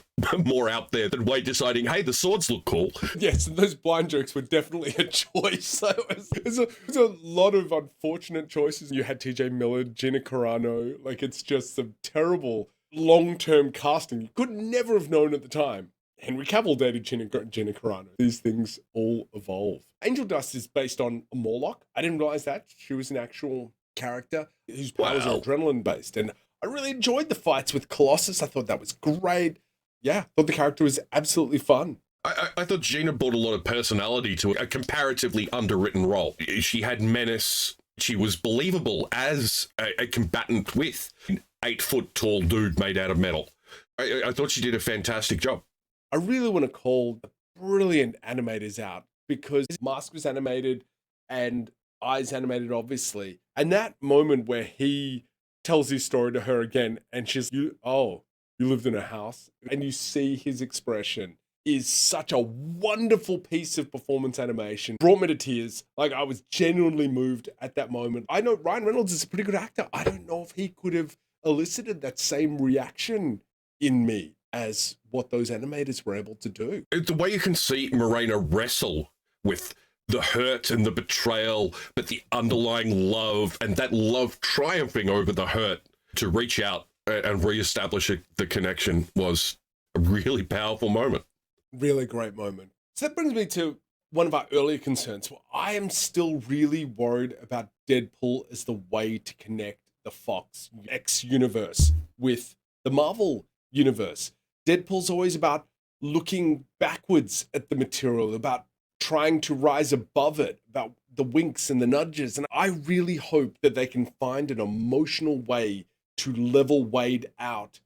Speaker 2: more out there than Wade deciding, hey, the swords look cool.
Speaker 1: Yes, those blind jokes were definitely a choice. So there's a lot of unfortunate choices. You had TJ Miller, Gina Carano, like it's just some terrible long-term casting. You could never have known at the time. Henry Cavill dated Gina Carano. These things all evolve. Angel Dust is based on a Morlock. I didn't realize that. She was an actual character whose powers are adrenaline based, and I really enjoyed the fights with Colossus. I thought that was great. Yeah, I thought the character was absolutely fun.
Speaker 2: I thought Gina brought a lot of personality to a comparatively underwritten role. She had menace. She was believable as a combatant with an 8-foot tall dude made out of metal. I thought she did a fantastic job.
Speaker 1: I really want to call the brilliant animators out because his mask was animated and eyes animated, obviously. And that moment where he tells his story to her again and she's, you lived in a house, and you see his expression is such a wonderful piece of performance animation. Brought me to tears. Like, I was genuinely moved at that moment. I know Ryan Reynolds is a pretty good actor. I don't know if he could have elicited that same reaction in me as what those animators were able to do.
Speaker 2: The way you can see Morena wrestle with the hurt and the betrayal, but the underlying love, and that love triumphing over the hurt to reach out and reestablish the connection was a really powerful moment.
Speaker 1: Really great moment. So that brings me to one of our earlier concerns. Well, I am still really worried about Deadpool as the way to connect the Fox X universe with the Marvel universe. Deadpool's always about looking backwards at the material, about trying to rise above it, about the winks and the nudges. And I really hope that they can find an emotional way to level Wade out,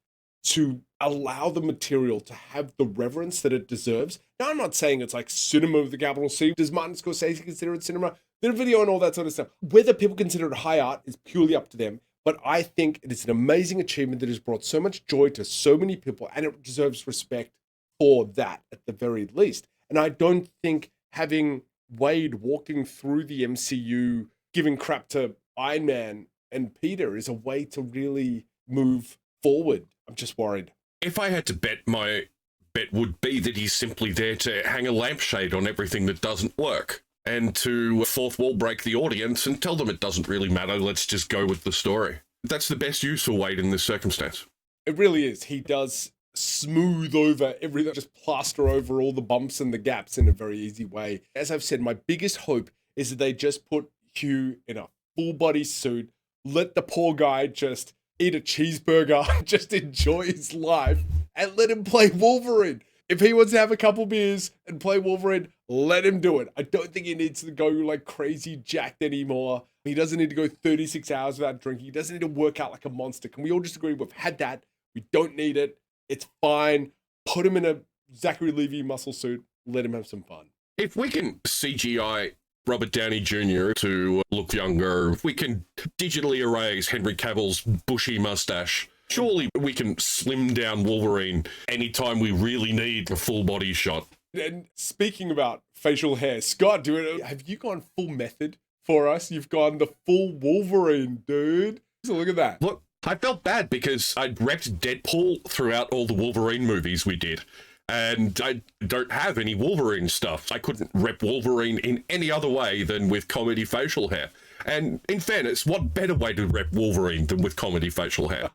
Speaker 1: to allow the material to have the reverence that it deserves. Now, I'm not saying it's like cinema with the capital C. Does Martin Scorsese consider it cinema? Their video and all that sort of stuff. Whether people consider it high art is purely up to them. But I think it is an amazing achievement that has brought so much joy to so many people, and it deserves respect for that at the very least. And I don't think having Wade walking through the MCU, giving crap to Iron Man and Peter is a way to really move forward. I'm just worried.
Speaker 2: If I had to bet, my bet would be that he's simply there to hang a lampshade on everything that doesn't work and to fourth wall break the audience and tell them it doesn't really matter, let's just go with the story. That's the best use for Wade in this circumstance.
Speaker 1: It really is. He does smooth over everything, just plaster over all the bumps and the gaps in a very easy way. As I've said, my biggest hope is that they just put Hugh in a full body suit, let the poor guy just eat a cheeseburger, just enjoy his life, and let him play Wolverine. If he wants to have a couple beers and play Wolverine, let him do it. I don't think he needs to go like crazy jacked anymore. He doesn't need to go 36 hours without drinking. He doesn't need to work out like a monster. Can we all just agree we've had that? We don't need it. It's fine. Put him in a Zachary Levi muscle suit. Let him have some fun.
Speaker 2: If we can CGI Robert Downey Jr. to look younger, if we can digitally erase Henry Cavill's bushy mustache, surely we can slim down Wolverine anytime we really need a full body shot.
Speaker 1: And speaking about facial hair, Scott, have you gone full method for us? You've gone the full Wolverine, dude. So look at that.
Speaker 2: Look, I felt bad because I'd repped Deadpool throughout all the Wolverine movies we did. And I don't have any Wolverine stuff. I couldn't rep Wolverine in any other way than with comedy facial hair. And in fairness, what better way to rep Wolverine than with comedy facial hair?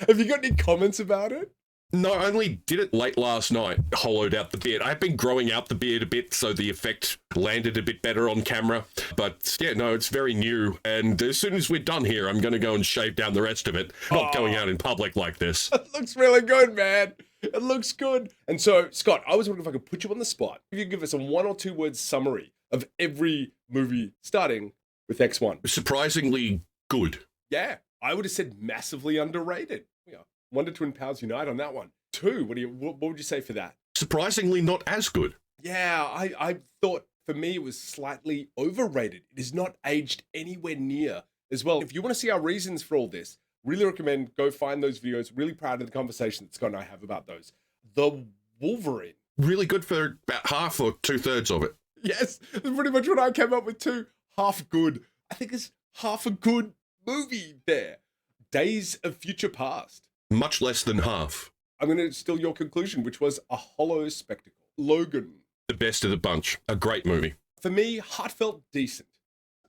Speaker 1: Have you got any comments about it?
Speaker 2: No, I only did it late last night, hollowed out the beard. I've been growing out the beard a bit, so the effect landed a bit better on camera. But yeah, no, it's very new. And as soon as we're done here, I'm going to go and shave down the rest of it. Not going out in public like this.
Speaker 1: It looks really good, man. It looks good. And so, Scott, I was wondering if I could put you on the spot. If you could give us a 1 or 2 word summary of every movie starting with X1.
Speaker 2: Surprisingly good.
Speaker 1: Yeah, I would have said massively underrated. Yeah. Wonder Twin Powers Unite on that one. 2, what would you say for that?
Speaker 2: Surprisingly not as good.
Speaker 1: Yeah, I thought for me it was slightly overrated. It is not aged anywhere near as well. If you want to see our reasons for all this, really recommend go find those videos. Really proud of the conversation that Scott and I have about those. The Wolverine.
Speaker 2: Really good for about half or 2/3 of it.
Speaker 1: Yes, that's pretty much what I came up with too. Half good. I think it's half a good movie there. Days of Future Past.
Speaker 2: Much less than half.
Speaker 1: I'm going to steal your conclusion, which was a hollow spectacle. Logan.
Speaker 2: The best of the bunch. A great movie.
Speaker 1: For me, heartfelt decent.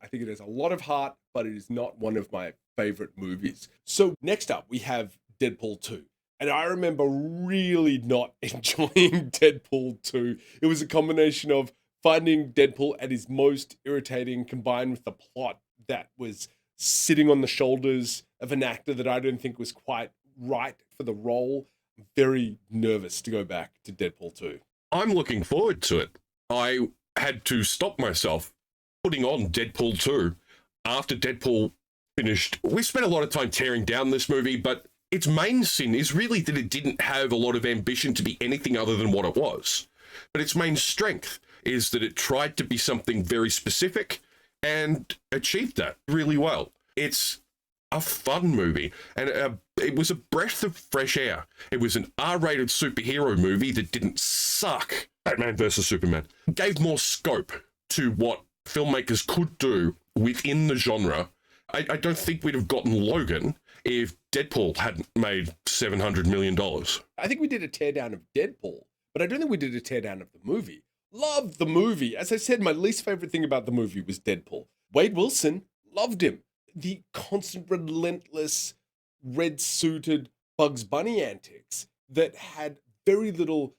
Speaker 1: I think it has a lot of heart, but it is not one of my favorite movies. So next up, we have Deadpool 2. And I remember really not enjoying Deadpool 2. It was a combination of finding Deadpool at his most irritating combined with the plot that was sitting on the shoulders of an actor that I don't think was quite right for the role. I'm very nervous to go back to Deadpool 2.
Speaker 2: I'm looking forward to it. I had to stop myself putting on Deadpool 2 after Deadpool finished. We spent a lot of time tearing down this movie, but its main sin is really that it didn't have a lot of ambition to be anything other than what it was. But its main strength is that it tried to be something very specific and achieved that really well. It's a fun movie, and it was a breath of fresh air. It was an R-rated superhero movie that didn't suck. Batman versus Superman gave more scope to what filmmakers could do within the genre. I don't think we'd have gotten Logan if Deadpool hadn't made $700 million.
Speaker 1: I think we did a teardown of Deadpool, but I don't think we did a teardown of the movie. Loved the movie. As I said, my least favorite thing about the movie was Deadpool. Wade Wilson, loved him. The constant, relentless, red-suited Bugs Bunny antics that had very little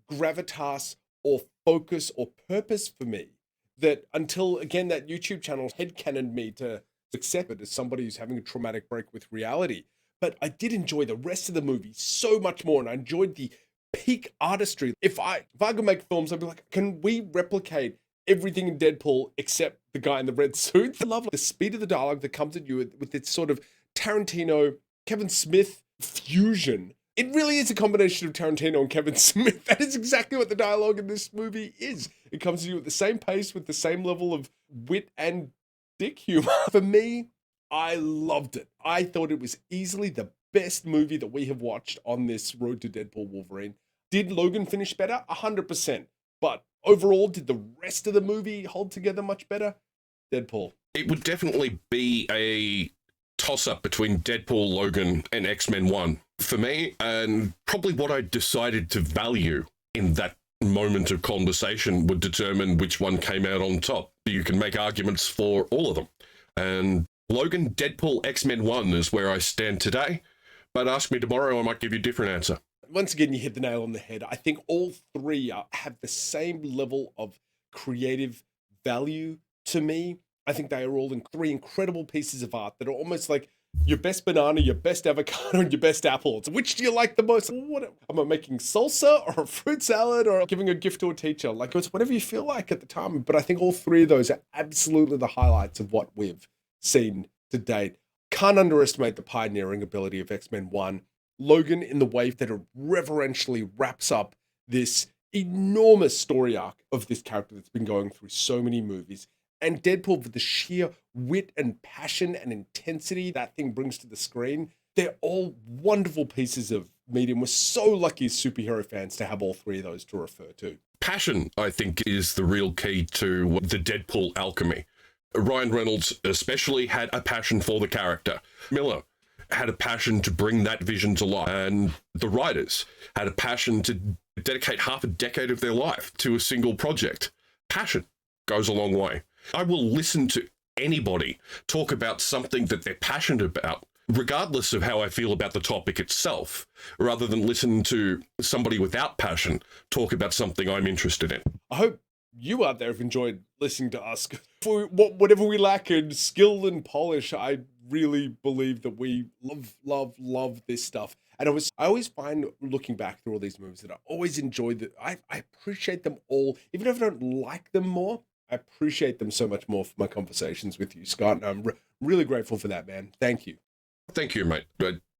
Speaker 1: gravitas or focus or purpose for me. That until, again, that YouTube channel headcanoned me to accept it as somebody who's having a traumatic break with reality. But I did enjoy the rest of the movie so much more, and I enjoyed the peak artistry. If I could make films, I'd be like, can we replicate everything in Deadpool except the guy in the red suit? I love the speed of the dialogue that comes at you with this sort of Tarantino, Kevin Smith fusion. It really is a combination of Tarantino and Kevin Smith. That is exactly what the dialogue in this movie is. It comes to you at the same pace with the same level of wit and dick humor. For me, I loved it. I thought it was easily the best movie that we have watched on this road to Deadpool Wolverine. Did Logan finish better? 100%. But overall, did the rest of the movie hold together much better? Deadpool.
Speaker 2: It would definitely be a toss-up between Deadpool, Logan, and X-Men 1 for me, and probably what I decided to value in that moment of conversation would determine which one came out on top. You can make arguments for all of them. And Logan, Deadpool, X-Men 1 is where I stand today, but ask me tomorrow, I might give you a different answer.
Speaker 1: Once again, you hit the nail on the head. I think all three have the same level of creative value to me. I think they are all three incredible pieces of art that are almost like your best banana, your best avocado, and your best apple. So which do you like the most? What am I making, salsa or a fruit salad or giving a gift to a teacher? Like, it's whatever you feel like at the time. But I think all three of those are absolutely the highlights of what we've seen to date. Can't underestimate the pioneering ability of X-Men 1. Logan in the way that it reverentially wraps up this enormous story arc of this character that's been going through so many movies. And Deadpool, for the sheer wit and passion and intensity that thing brings to the screen, they're all wonderful pieces of media. We're so lucky as superhero fans to have all three of those to refer to.
Speaker 2: Passion, I think, is the real key to the Deadpool alchemy. Ryan Reynolds especially had a passion for the character. Miller had a passion to bring that vision to life. And the writers had a passion to dedicate half a decade of their life to a single project. Passion goes a long way. I will listen to anybody talk about something that they're passionate about, regardless of how I feel about the topic itself, rather than listen to somebody without passion talk about something I'm interested in.
Speaker 1: I hope you out there have enjoyed listening to us. For whatever we lack in skill and polish, I really believe that we love this stuff. And I always find, looking back through all these movies, that I always enjoy that. I appreciate them all, even if I don't like them more. I appreciate them so much more for my conversations with you, Scott, and I'm really grateful for that, man. Thank you.
Speaker 2: Thank you, mate.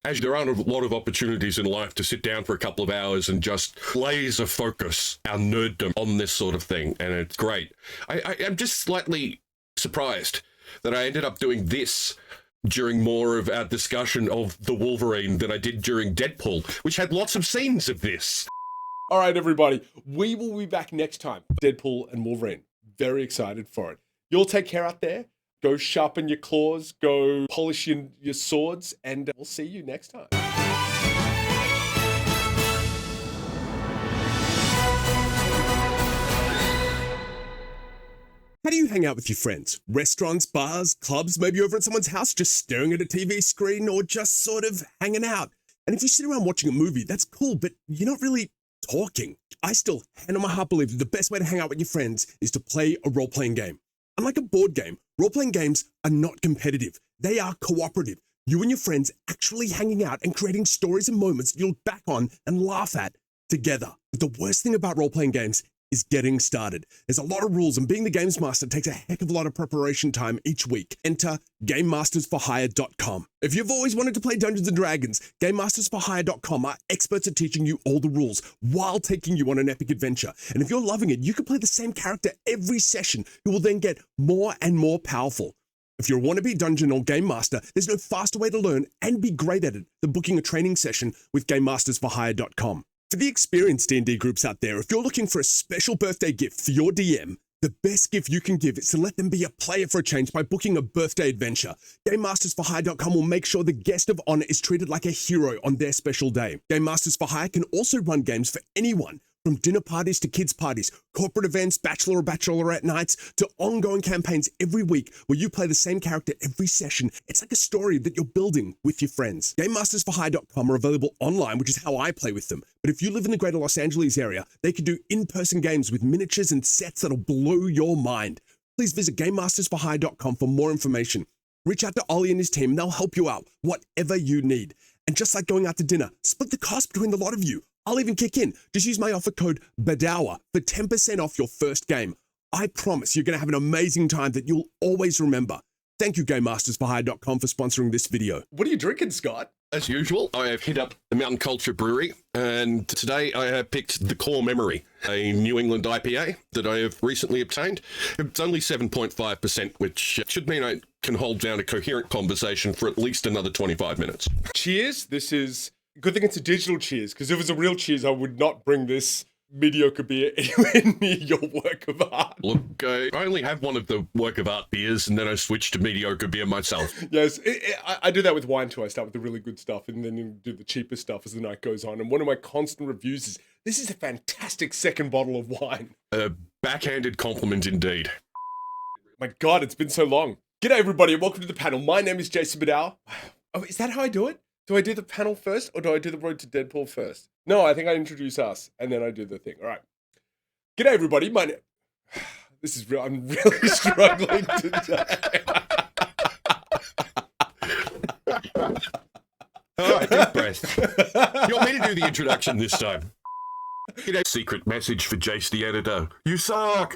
Speaker 2: As there aren't a lot of opportunities in life to sit down for a couple of hours and just laser focus our nerddom on this sort of thing, and it's great. I'm just slightly surprised that I ended up doing this during more of our discussion of the Wolverine than I did during Deadpool, which had lots of scenes of this.
Speaker 1: All right, everybody, we will be back next time. Deadpool and Wolverine. Very excited for it. You'll take care out there. Go sharpen your claws, go polish your swords, and we'll see you next time. How do you hang out with your friends? Restaurants, bars, clubs, maybe over at someone's house just staring at a TV screen, or just sort of hanging out. And if you sit around watching a movie, that's cool, but you're not really talking. I still, hand on my heart, believe that the best way to hang out with your friends is to play a role-playing game. Unlike a board game, role-playing games are not competitive. They are cooperative. You and your friends actually hanging out and creating stories and moments you'll look back on and laugh at together. But the worst thing about role-playing games is getting started. There's a lot of rules, and being the games master takes a heck of a lot of preparation time each week. Enter GameMastersForHire.com. If you've always wanted to play Dungeons & Dragons, GameMastersForHire.com are experts at teaching you all the rules while taking you on an epic adventure. And if you're loving it, you can play the same character every session, who will then get more and more powerful. If you're a wannabe dungeon or game master, there's no faster way to learn and be great at it than booking a training session with GameMastersForHire.com. For the experienced D&D groups out there, if you're looking for a special birthday gift for your DM, the best gift you can give is to let them be a player for a change by booking a birthday adventure. GameMastersForHire.com will make sure the guest of honor is treated like a hero on their special day. Game Masters for Hire can also run games for anyone, from dinner parties to kids' parties, corporate events, bachelor or bachelorette nights, to ongoing campaigns every week where you play the same character every session. It's like a story that you're building with your friends. GameMastersForHire.com are available online, which is how I play with them. But if you live in the greater Los Angeles area, they can do in-person games with miniatures and sets that'll blow your mind. Please visit GameMastersForHire.com for more information.
Speaker 3: Reach out to Ollie and his team and they'll help you out, whatever you need. And just like going out to dinner, split the cost between the lot of you. I'll even kick in. Just use my offer code Badower for 10% off your first game. I promise you're going to have an amazing time that you'll always remember. Thank you, GameMastersForHire.com, for sponsoring this video.
Speaker 1: What are you drinking, Scott?
Speaker 2: As usual, I have hit up the Mountain Culture Brewery, and today I have picked the Core Memory, a New England IPA that I have recently obtained. It's only 7.5%, which should mean I can hold down a coherent conversation for at least another 25 minutes.
Speaker 1: Cheers. This is... Good thing it's a digital cheers, because if it was a real cheers, I would not bring this mediocre beer anywhere near your work of art.
Speaker 2: Look, I only have one of the work of art beers, and then I switched to mediocre beer myself.
Speaker 1: Yes, I do that with wine too. I start with the really good stuff, and then you do the cheaper stuff as the night goes on. And one of my constant reviews is, this is a fantastic second bottle of wine.
Speaker 2: A backhanded compliment indeed.
Speaker 1: My God, it's been so long. G'day everybody, and welcome to the panel. My name is Jason Badower. Oh, is that how I do it? Do I do the panel first, or do I do the road to Deadpool first? No, I think I introduce us, and then I do the thing. All right. G'day, everybody. This is real. I'm really struggling today.
Speaker 2: All right, deep breath. You want me to do the introduction this time? G'day. Secret message for Jace the editor. You suck!